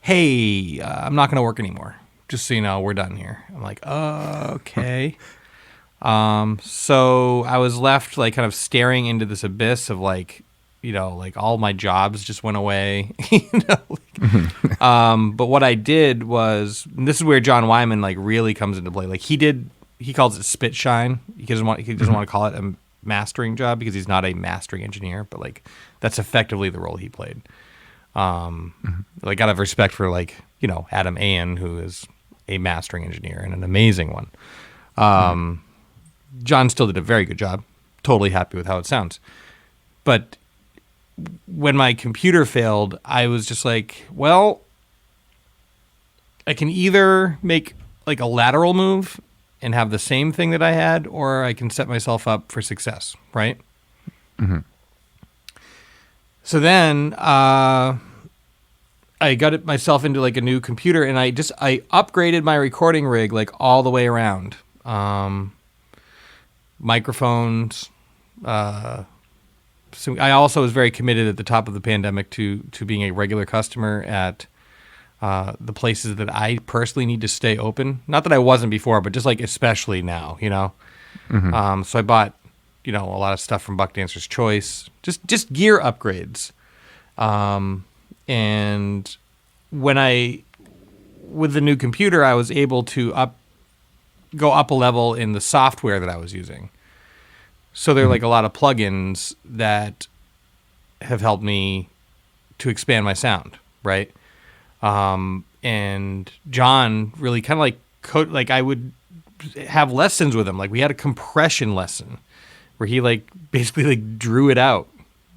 hey, I'm not going to work anymore. Just so you know, we're done here. I'm like, okay. So I was left like kind of staring into this abyss of like, like all my jobs just went away. But what I did was, and this is where John Wyman like really comes into play. Like he calls it spit shine. He doesn't want to call it a mastering job because he's not a mastering engineer, but like that's effectively the role he played. Like out of respect for like, Adam Ayan, who is a mastering engineer and an amazing one. John still did a very good job. Totally happy with how it sounds. But when my computer failed, I was just like, well, I can either make like a lateral move and have the same thing that I had, or I can set myself up for success, right? Mm-hmm. So then I got myself into like a new computer, and I upgraded my recording rig like all the way around. Microphones. So I also was very committed at the top of the pandemic to being a regular customer at the places that I personally need to stay open. Not that I wasn't before, but just like especially now, Mm-hmm. So I bought, a lot of stuff from Buck Dancer's Choice, just gear upgrades. And with the new computer, I was able to go up a level in the software that I was using. So there are like a lot of plugins that have helped me to expand my sound, right? And John really kind of like I would have lessons with him. Like we had a compression lesson where he like basically like drew it out.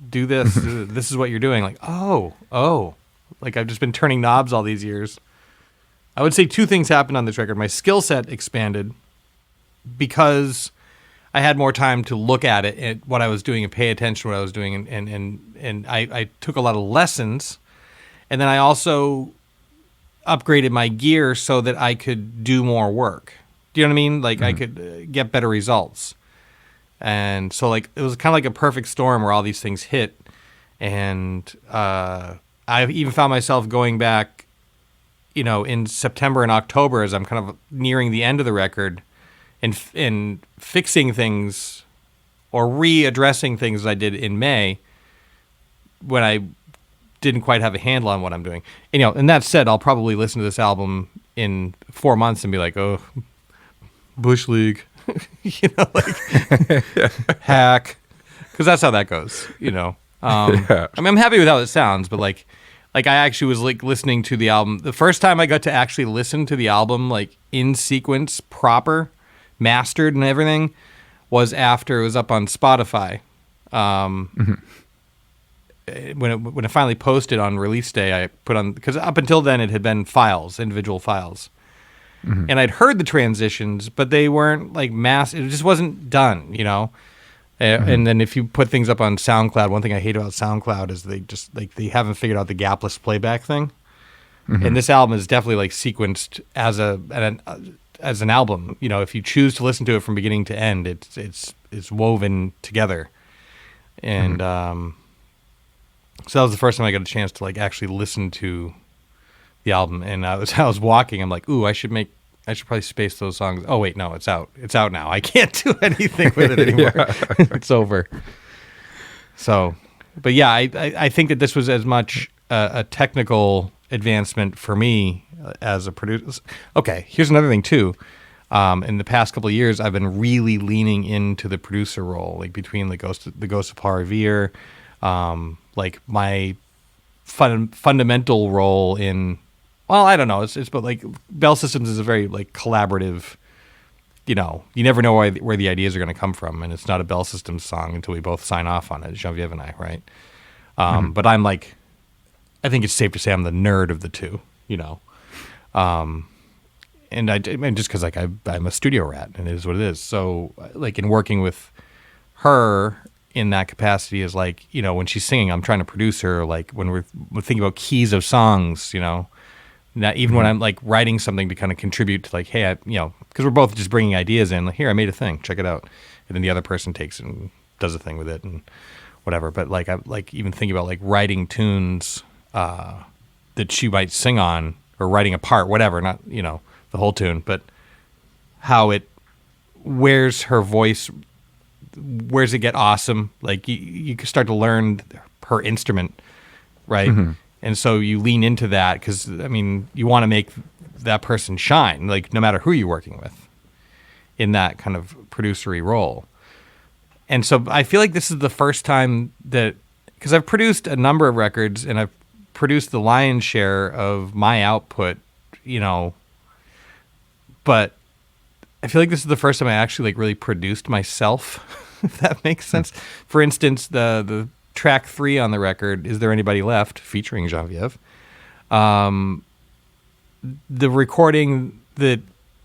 Do this. This is what you're doing. Like, oh, like I've just been turning knobs all these years. I would say two things happened on this record. My skill set expanded because I had more time to look at it and what I was doing and pay attention to what I was doing. And I took a lot of lessons. And then I also upgraded my gear so that I could do more work. Do you know what I mean? Like I could get better results. And so like it was kind of like a perfect storm where all these things hit. And I even found myself going back, in September and October as I'm kind of nearing the end of the record and fixing things or readdressing things I did in May when I didn't quite have a handle on what I'm doing. And that said, I'll probably listen to this album in 4 months and be like, oh, Bush League, hack, because that's how that goes, Yeah. I mean, I'm happy with how it sounds, but like I actually was like listening to the album. The first time I got to actually listen to the album, like in sequence, proper, mastered and everything, was after it was up on Spotify. When it finally posted on release day, I put on, because up until then it had been files, individual files. And I'd heard the transitions, but they weren't like it just wasn't done, And then if you put things up on SoundCloud, one thing I hate about SoundCloud is they haven't figured out the gapless playback thing. And this album is definitely like sequenced as an album. If you choose to listen to it from beginning to end, it's woven together. And so that was the first time I got a chance to like actually listen to the album. And I was walking. I'm like, ooh, I should probably space those songs. Oh wait, no, it's out. It's out now. I can't do anything with it anymore. It's over. So, but yeah, I think that this was as much a technical advancement for me as a producer. Okay, here's another thing too. In the past couple of years, I've been really leaning into the producer role, like between the Ghost of Paul Revere, like my fundamental role in. Well, I don't know. It's but like Bell Systems is a very like collaborative. You never know where the ideas are going to come from, and it's not a Bell Systems song until we both sign off on it, Genevieve and I, right? But I'm like, I think it's safe to say I'm the nerd of the two, and just because like I'm a studio rat, and it is what it is. So like in working with her in that capacity is like, when she's singing, I'm trying to produce her. Like when we're thinking about keys of songs, Not even when I'm like writing something to kind of contribute to like, hey, because we're both just bringing ideas in. Like, here, I made a thing, check it out, and then the other person takes it and does a thing with it and whatever. But like, I like even thinking about like writing tunes that she might sing on or writing a part, whatever, not the whole tune, but how where's her voice, where's it get awesome? Like you can start to learn her instrument, right? And so you lean into that because, I mean, you want to make that person shine, like no matter who you're working with in that kind of producery role. And so I feel like this is the first time that, because I've produced a number of records and I've produced the lion's share of my output, but I feel like this is the first time I actually like really produced myself, if that makes sense. For instance, the track 3 on the record, Is There Anybody Left, featuring Genevieve. The recording that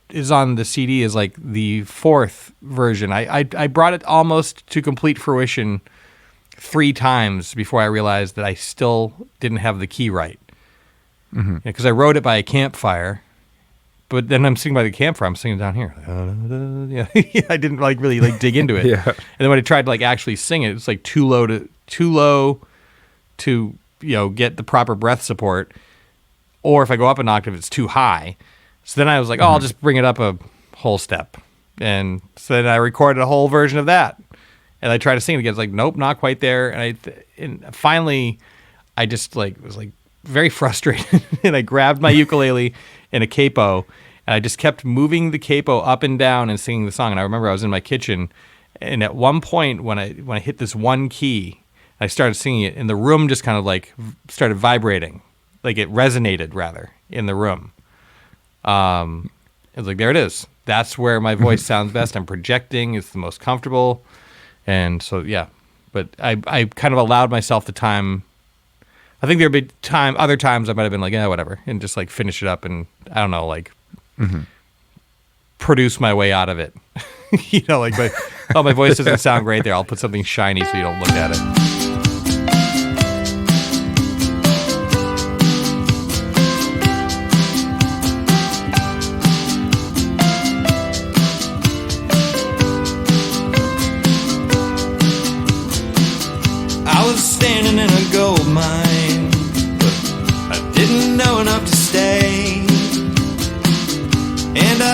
is on the CD is like the 4th version. I brought it almost to complete fruition 3 times before I realized that I still didn't have the key right. Because I wrote it by a campfire, but then I'm singing by the campfire, I'm singing down here. I didn't like really like dig into it. And then when I tried to like actually sing it, it's like too low to get the proper breath support, or if I go up an octave, it's too high. So then I was like, I'll just bring it up a whole step, and so then I recorded a whole version of that, and I tried to sing it again. It's like, nope, not quite there. And finally, I just like was like very frustrated, and I grabbed my ukulele and a capo, and I just kept moving the capo up and down and singing the song. And I remember I was in my kitchen, and at one point when I hit this one key, I started singing it, and the room just kind of like started vibrating, like it resonated rather in the room. It was like, there it is. That's where my voice sounds best. I'm projecting. It's the most comfortable. And so, yeah. But I kind of allowed myself the time. I think there'd be other times I might have been like, yeah, whatever, and just like finish it up and, I don't know, like produce my way out of it. Like, my voice doesn't sound great there. I'll put something shiny so you don't look at it. I was standing in a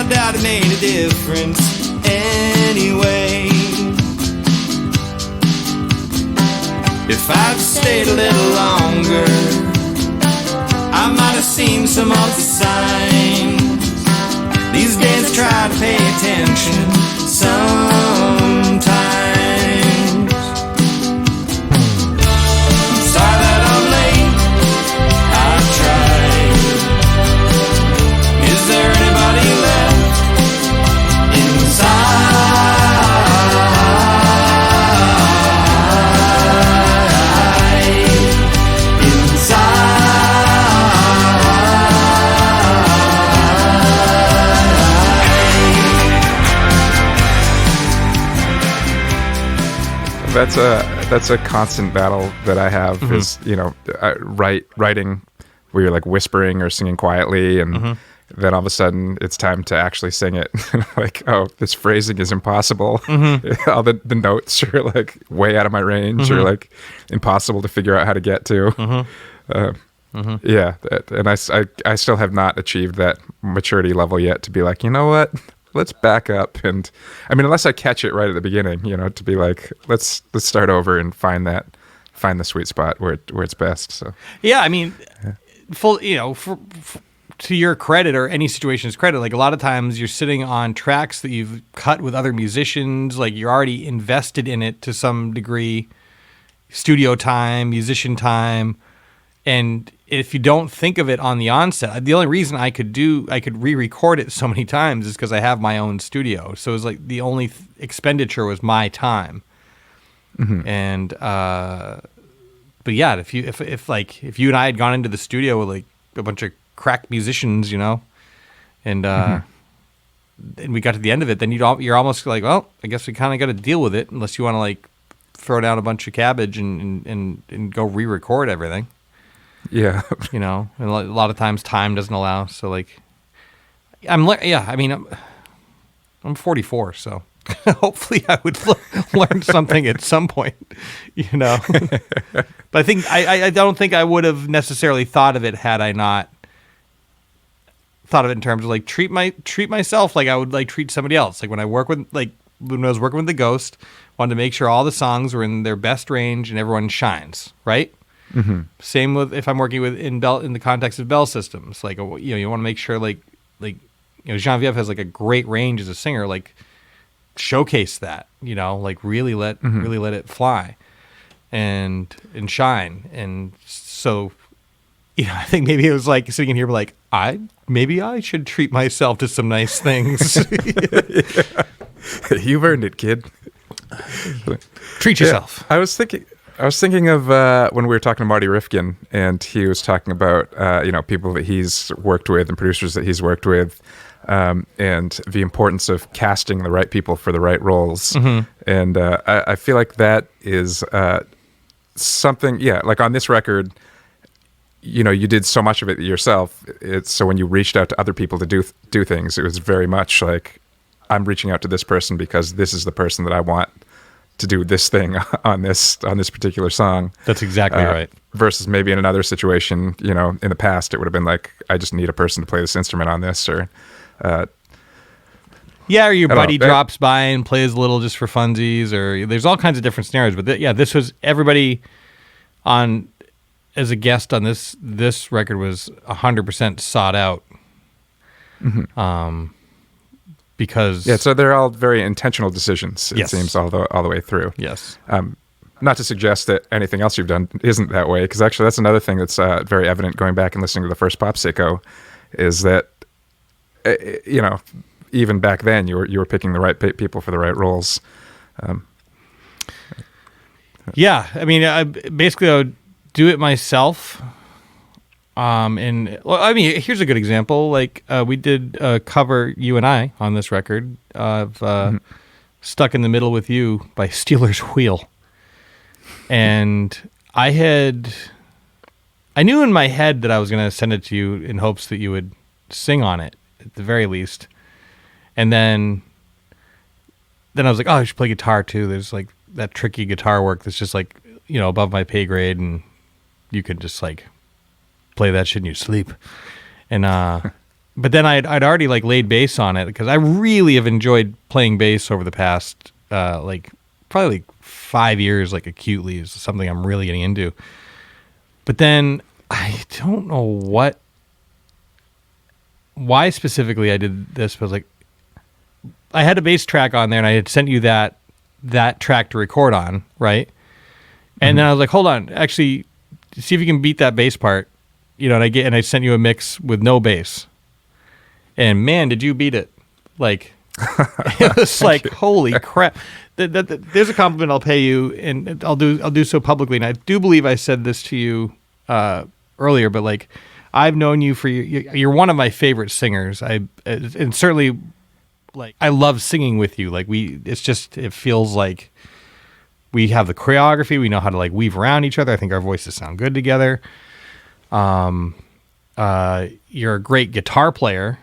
I doubt it made a difference anyway. If I'd stayed a little longer, I might have seen some of the signs. These days I try to pay attention sometimes. Sorry that I'm late, I've tried. Is there anybody left That's a constant battle that I have. Is writing where you're like whispering or singing quietly, and then all of a sudden it's time to actually sing it. Like, oh, this phrasing is impossible. All the notes are like way out of my range, or like impossible to figure out how to get to. Yeah, and I still have not achieved that maturity level yet to be like, you know what? Let's back up. And I mean, unless I catch it right at the beginning, to be like, let's start over and find the sweet spot where it's best. So yeah, I mean, full, to your credit or any situation's credit, like a lot of times you're sitting on tracks that you've cut with other musicians, like you're already invested in it to some degree, studio time, musician time. And if you don't think of it on the onset, the only reason I could re-record it so many times is because I have my own studio. So it was like the only expenditure was my time. And but yeah, if you and I had gone into the studio with like a bunch of crack musicians, and we got to the end of it, then you're almost like, well, I guess we kind of got to deal with it, unless you want to like throw down a bunch of cabbage and go re-record everything. Yeah. And a lot of times time doesn't allow. So like, I'm 44, so hopefully I would learn something at some point, But I think I don't think I would have necessarily thought of it had I not thought of it in terms of like treat myself like I would like treat somebody else. Like when I was working with the Ghost, wanted to make sure all the songs were in their best range and everyone shines, right? Same with if I'm working with in the context of bell systems, like you want to make sure like Genevieve has like a great range as a singer, like showcase that, like really let it fly and shine. And so I think maybe it was like sitting in here like maybe I should treat myself to some nice things. You've earned it, kid. Treat yourself. I was thinking of when we were talking to Marty Rifkin, and he was talking about people that he's worked with and producers that he's worked with, and the importance of casting the right people for the right roles. And I feel like that is something. Yeah, like on this record, you did so much of it yourself. So when you reached out to other people to do things, it was very much like, I'm reaching out to this person because this is the person that I want to do this thing on this particular song. That's exactly right. Versus maybe in another situation, in the past, it would have been like, I just need a person to play this instrument on this, or or your buddy drops by and plays a little just for funsies, or there's all kinds of different scenarios. But this was everybody on as a guest on this record was 100% sought out. Because so they're all very intentional decisions. It seems all the way through. Yes. Not to suggest that anything else you've done isn't that way, because actually that's another thing that's very evident going back and listening to the first Popsicko, is that even back then you were picking the right people for the right roles. Yeah, I mean, I would do it myself. Here's a good example. Like we did a cover, you and I, on this record of "Stuck in the Middle with You" by Steelers Wheel, and I knew in my head that I was going to send it to you in hopes that you would sing on it at the very least, and then I was like, oh, I should play guitar too. There's like that tricky guitar work that's just like above my pay grade, and you could just like play that shit in your sleep. And but then I'd already like laid bass on it because I really have enjoyed playing bass over the past like probably like 5 years, like acutely is something I'm really getting into. But then I don't know why specifically I did this, but like I had a bass track on there and I had sent you that track to record on, right? And then I was like, hold on, actually see if you can beat that bass part, you know, and I sent you a mix with no bass. And man, did you beat it. Like it was like, holy crap. There's a compliment I'll pay you, and I'll do so publicly. And I do believe I said this to you earlier, but like I've known you for you're one of my favorite singers. And certainly like I love singing with you. Like it feels like we have the choreography. We know how to like weave around each other. I think our voices sound good together. You're a great guitar player,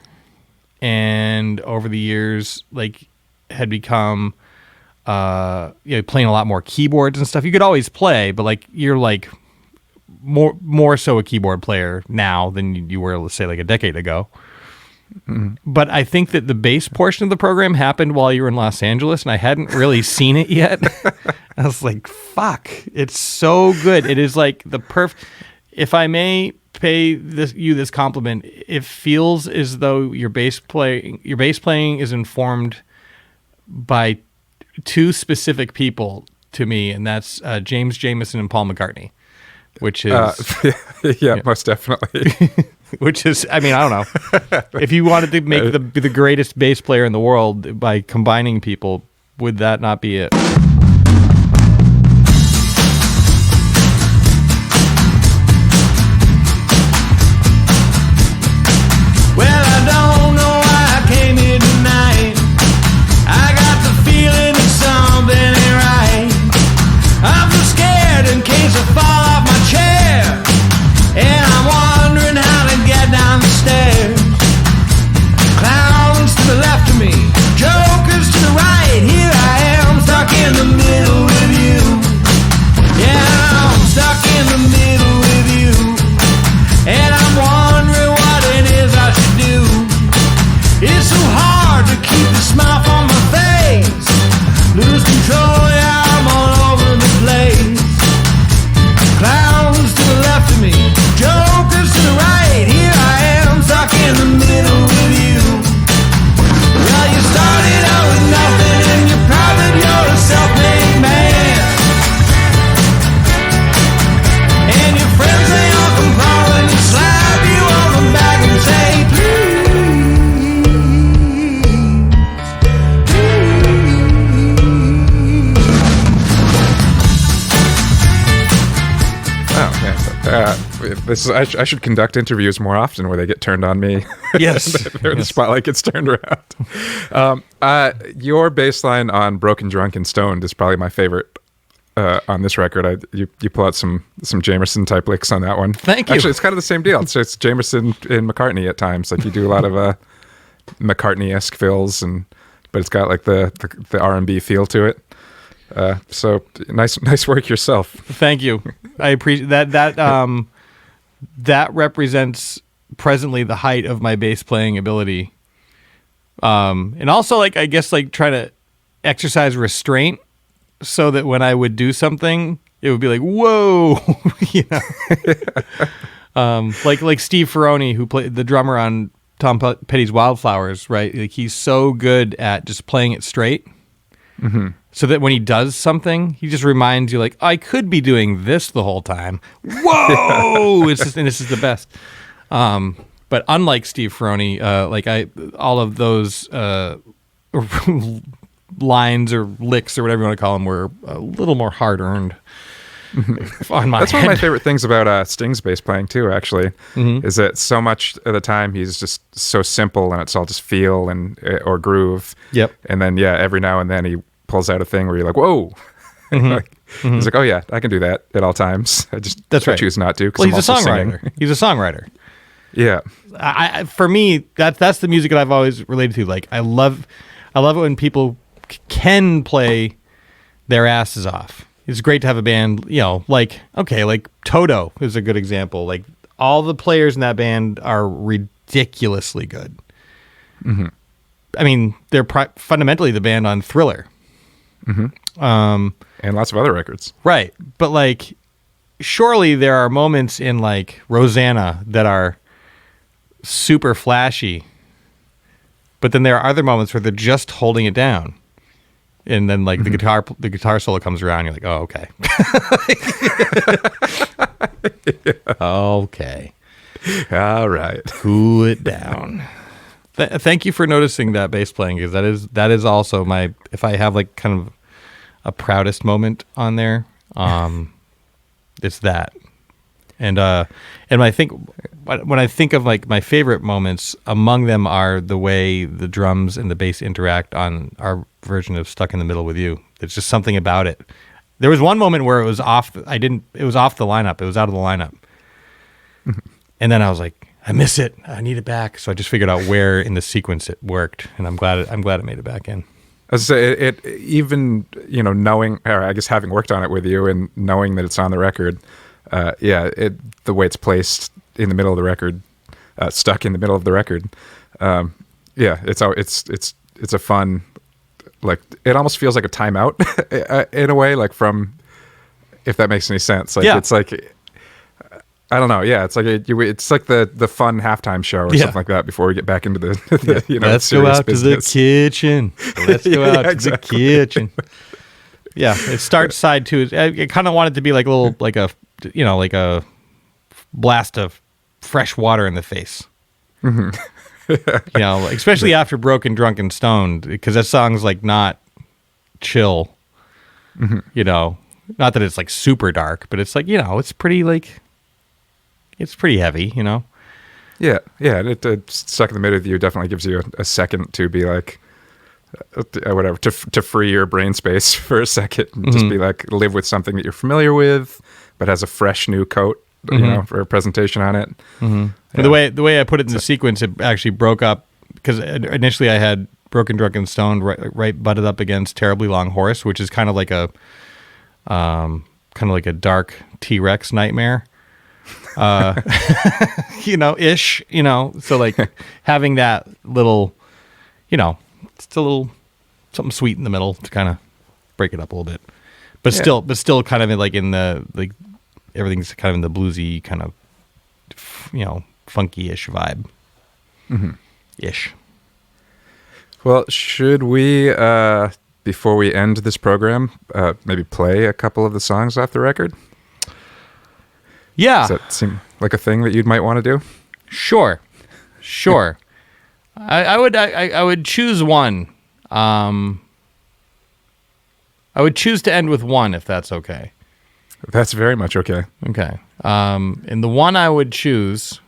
and over the years, like had become playing a lot more keyboards and stuff. You could always play, but like you're like more so a keyboard player now than you were, let's say, like a decade ago. But I think that the bass portion of the program happened while you were in Los Angeles, and I hadn't really seen it yet. I was like, fuck, it's so good. It is like the if I may pay you this compliment, it feels as though your bass playing is informed by two specific people to me, and that's James Jamerson and Paul McCartney, which is most definitely. Which is, I mean, I don't know. If you wanted to make the greatest bass player in the world by combining people, would that not be it? Well, I don't know why I came here tonight. I got the feeling that something ain't right. I'm so scared in case I fall off my chair, and I'm wondering how to get down the stairs. Clowns to the left of me, jokers to the right. Here I am, stuck in the middle with you. Yeah, I'm stuck in the middle with you, and I'm wondering what it is I should do. It's so hard to keep a smile on my face. Lose control, yeah, I'm all over the place. Clowns to the left of me, jokers to the right. Here I am, stuck in the middle with you. Well, you started out with nothing, and you're proud that you're a self-made man. And your friends, they all come crawling and slap you on the back and say, I should conduct interviews more often where they get turned on me. Yes. The spotlight gets turned around. Your bass line on Broken, Drunk, and Stoned is probably my favorite on this record. You pull out some Jamerson type licks on that one. Thank you. Actually, it's kind of the same deal. It's Jamerson and McCartney at times. Like you do a lot of McCartney-esque fills, but it's got like the R&B feel to it. So nice work yourself. Thank you. I appreciate that. That represents presently the height of my bass playing ability. And also like, I guess like trying to exercise restraint so that when I would do something, it would be like, whoa, you know, like Steve Ferroni, who played the drummer on Tom Petty's Wildflowers, right? Like he's so good at just playing it straight. Mm-hmm. So that when he does something, he just reminds you, like, I could be doing this the whole time. Whoa! And this is the best. But unlike Steve Ferroni, all of those lines or licks or whatever you want to call them were a little more hard earned. That's one of my favorite things about Sting's bass playing too. Actually, is that so much of the time he's just so simple and it's all just feel or groove. Yep. And then every now and then he pulls out a thing where you're like, whoa. He's like, oh yeah, I can do that at all times. I choose not to. Well, he's a songwriter. He's a songwriter. Yeah. For me, that's the music that I've always related to. Like I love it when people can play their asses off. It's great to have a band, like Toto is a good example. Like all the players in that band are ridiculously good. I mean, they're fundamentally the band on Thriller. And lots of other records. Right. But like, surely there are moments in like Rosanna that are super flashy, but then there are other moments where they're just holding it down. And then like the guitar solo comes around. You're like, oh, okay. Okay. All right. Cool it down. Thank you for noticing that bass playing, because that is also my, if I have like kind of a proudest moment on there, it's that. And I think when I think of like my favorite moments, among them are the way the drums and the bass interact on our version of Stuck in the Middle with You. There's just something about it. There was one moment where it was off. It was off the lineup. It was out of the lineup. And then I was like, I miss it. I need it back. So I just figured out where in the sequence it worked, and I'm glad it made it back in. As I say, it even, knowing, or I guess having worked on it with you and knowing that it's on the record, the way it's placed in the middle of the record, stuck in the middle of the record, it's a fun, like, it almost feels like a timeout in a way, like from, if that makes any sense. Like, it's like, I don't know. Yeah, it's like it's like the fun halftime show or something like that before we get back into the let's go out business. To the kitchen. Let's go out to the kitchen. Yeah, it starts side two. I kind of want it to be like a little like a blast of fresh water in the face. Especially after Broken, Drunk, and Stoned, because that song's like not chill. Not that it's like super dark, but it's like it's pretty like. It's pretty heavy, Yeah. It Stuck in the Middle of You definitely gives you a second to be like, whatever, to free your brain space for a second and just be like, live with something that you're familiar with, but has a fresh new coat, for a presentation on it. And the way I put it in the sequence, it actually broke up because initially I had Broken, Drunk, and Stoned right butted up against Terribly Long Horse, which is kind of like a dark T-Rex nightmare. Ish, so like having that little, it's a little something sweet in the middle to kind of break it up a little bit, but still kind of in the, like, everything's kind of in the bluesy kind of, funky-ish vibe. Ish. Well, should we, before we end this program, maybe play a couple of the songs off the record? Yeah. Does that seem like a thing that you might want to do? Sure. I would choose one. I would choose to end with one, if that's okay. That's very much okay. Okay. And the one I would choose,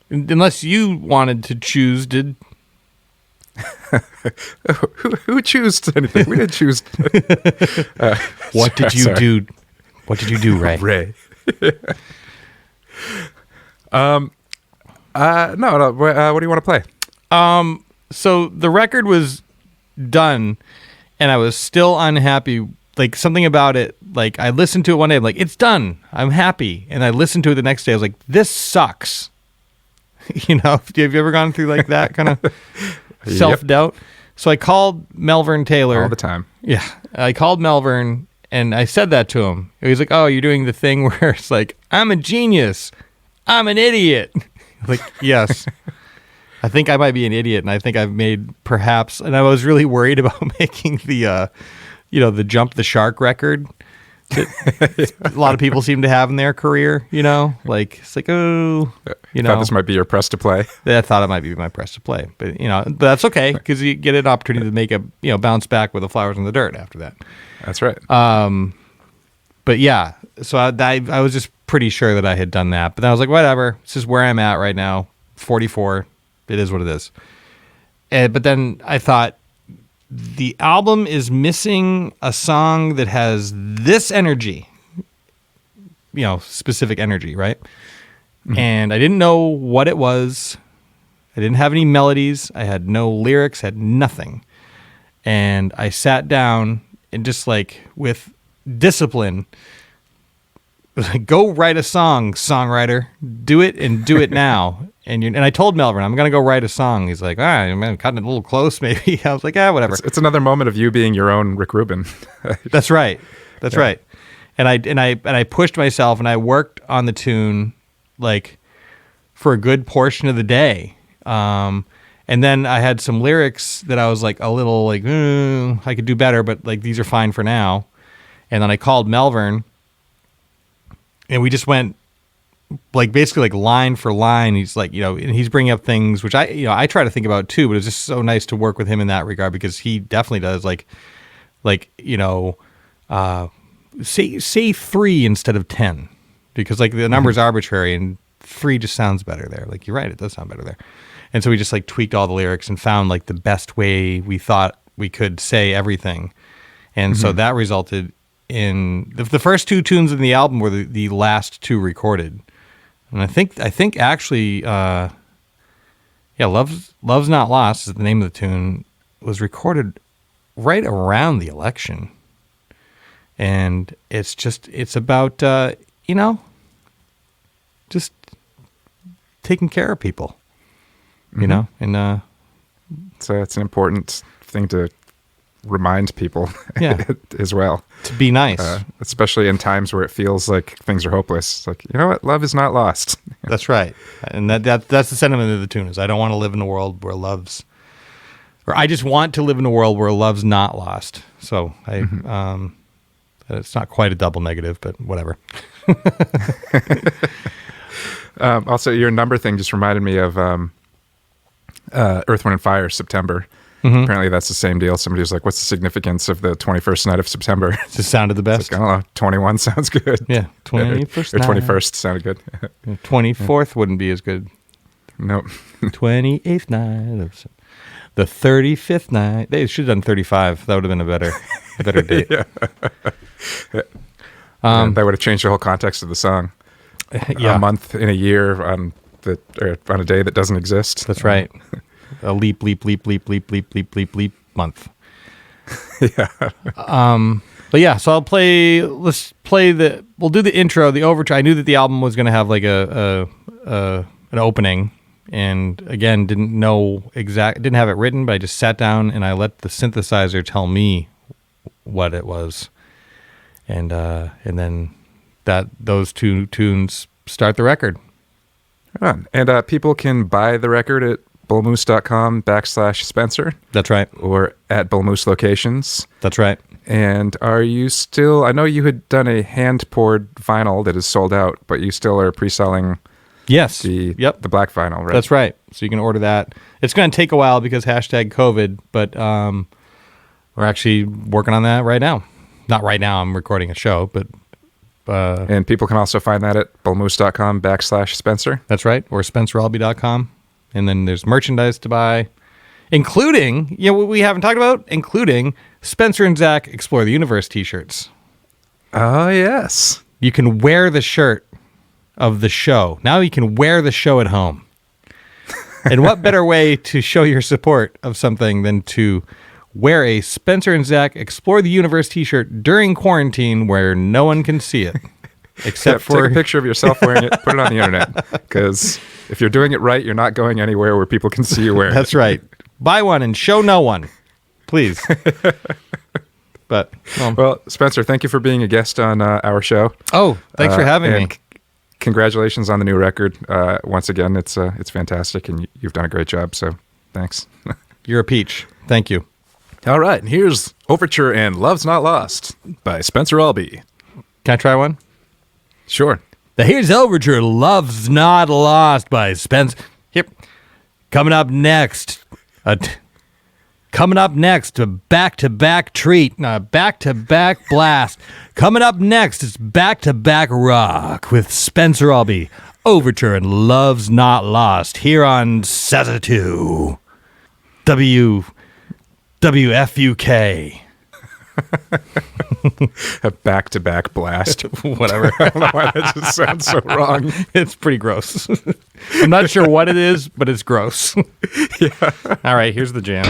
unless you wanted to choose, who chose anything? We didn't choose. What did you do? What did you do, Ray? Ray. No. What do you want to play? So the record was done, and I was still unhappy. Like, something about it. Like, I listened to it one day. I'm like, it's done. I'm happy. And I listened to it the next day. I was like, this sucks. Have you ever gone through like that kind of self-doubt? So I called Melvern Taylor all the time. Yeah, I called Melvern. And I said that to him. He was like, oh, you're doing the thing where it's like, I'm a genius. I'm an idiot. Like, yes. I think I might be an idiot. And I think I've made perhaps, and I was really worried about making the, the Jump the Shark record that a lot of people seem to have in their career, like, it's like, oh, thought this might be your press to play. I thought it might be my press to play, but but that's okay, because you get an opportunity to make a, bounce back with the flowers in the dirt after that. That's right. But yeah, so I was just pretty sure that I had done that, but then I was like, whatever, this is where I'm at right now, 44, it is what it is. But then I thought, the album is missing a song that has this energy, specific energy, right? And I didn't know what it was. I didn't have any melodies. I had no lyrics, had nothing. And I sat down and just, like, with discipline, go write a song, songwriter. Do it and do it now. And I told Melvin, I'm going to go write a song. He's like, man, cutting it a little close maybe. I was like, whatever. It's another moment of you being your own Rick Rubin. That's right. That's right. And I pushed myself and I worked on the tune like for a good portion of the day. And then I had some lyrics that I was like a little like, I could do better, but like these are fine for now. And then I called Melvin and we just went like basically like line for line. He's like, and he's bringing up things which I try to think about too, but it's just so nice to work with him in that regard because he definitely does say 3 instead of 10 because like the number's arbitrary and 3 just sounds better there. Like you're right, it does sound better there. And so we just like tweaked all the lyrics and found like the best way we thought we could say everything. And so that resulted in the first 2 tunes in the album were the last 2 recorded. And I think actually, Love's Not Lost is the name of the tune, was recorded right around the election. And it's about, just taking care of people, and so it's an important thing to remind people as well. To be nice. Especially in times where it feels like things are hopeless. It's like, you know what? Love is not lost. That's right. And that's the sentiment of the tune is I don't want to live in a world where I just want to live in a world where love's not lost. So it's not quite a double negative, but whatever. Also, your number thing just reminded me of Earth, Wind, and Fire, September. Apparently that's the same deal. Somebody was like, what's the significance of the 21st night of September? It just sounded the best. Like, I don't know, 21 sounds good. Yeah, 21st or 21st sounded good. 24th wouldn't be as good. Nope. 28th night of the 35th night. They should have done 35. That would have been a better date. That would have changed the whole context of the song. A month in a year on a day that doesn't exist. That's right. A leap month. But yeah, so we'll do the intro, the overture. I knew that the album was going to have like an opening, and again, didn't have it written, but I just sat down and I let the synthesizer tell me what it was. And then those 2 tunes start the record. And people can buy the record at bullmoose.com/Spencer. That's right. Or at Bull Moose locations. That's right. And are you still, I know you had done a hand-poured vinyl that is sold out, but you still are pre-selling the black vinyl, right? That's right. So you can order that. It's going to take a while because #COVID, but we're actually working on that right now. Not right now, I'm recording a show, but... and people can also find that at bullmoose.com/Spencer. That's right, or spenceralby.com. And then there's merchandise to buy, including, what we haven't talked about, including Spencer and Zach Explore the Universe t-shirts. Oh, yes. You can wear the shirt of the show. Now you can wear the show at home. And what better way to show your support of something than to wear a Spencer and Zach Explore the Universe t-shirt during quarantine where no one can see it. Except for... Take a picture of yourself wearing it, put it on the internet. Because if you're doing it right, you're not going anywhere where people can see you wearing it. That's right. Buy one and show no one. Please. But well, Spencer, thank you for being a guest on our show. Oh, thanks for having me. Congratulations on the new record. Once again, it's fantastic, and you've done a great job, so thanks. You're a peach. Thank you. All right, and here's Overture and Love's Not Lost by Spencer Albee. Can I try one? Sure. Here's Overture, Love's Not Lost by Spence. Here. Coming up next, a back-to-back treat, a back-to-back blast. Coming up next, it's back-to-back rock with Spencer Albee, Overture and Love's Not Lost, here on SAZETU. WFUK. A back-to-back blast. Whatever. I don't know why that just sounds so wrong. It's pretty gross. I'm not sure what it is, but it's gross. Yeah. All right, here's the jam.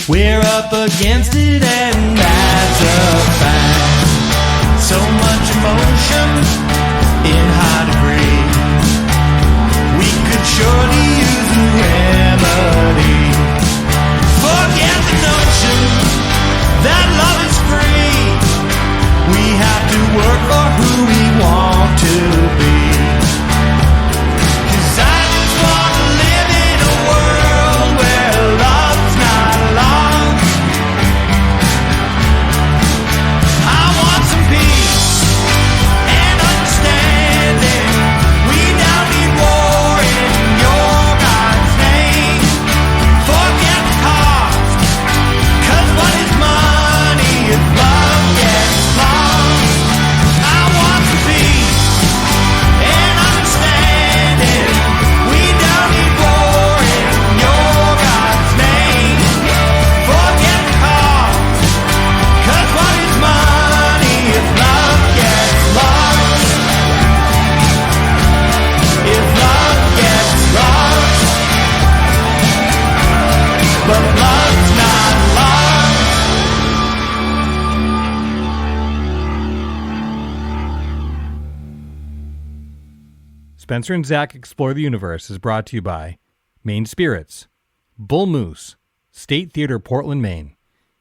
We're up against it and that's a fact. So much emotion in high degree. We could surely use a remedy. Forget the notion that love is free. We have to work for who we want to be. 'Cause I just want to live in a world where love's not lost. I want some peace and understanding. We don't need war in your God's name. Forget the cost, 'cause what is money if love gets lost? I want some peace and understanding. We don't need war in your God's name. Forget the cost, 'cause what is money if love gets lost? If love gets lost, but love's not lost. Spencer and Zach Explore the Universe is brought to you by Maine Spirits, Bull Moose, State Theater Portland, Maine,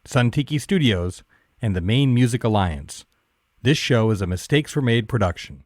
Sun Tiki Studios, and the Maine Music Alliance. This show is a Mistakes Were Made production.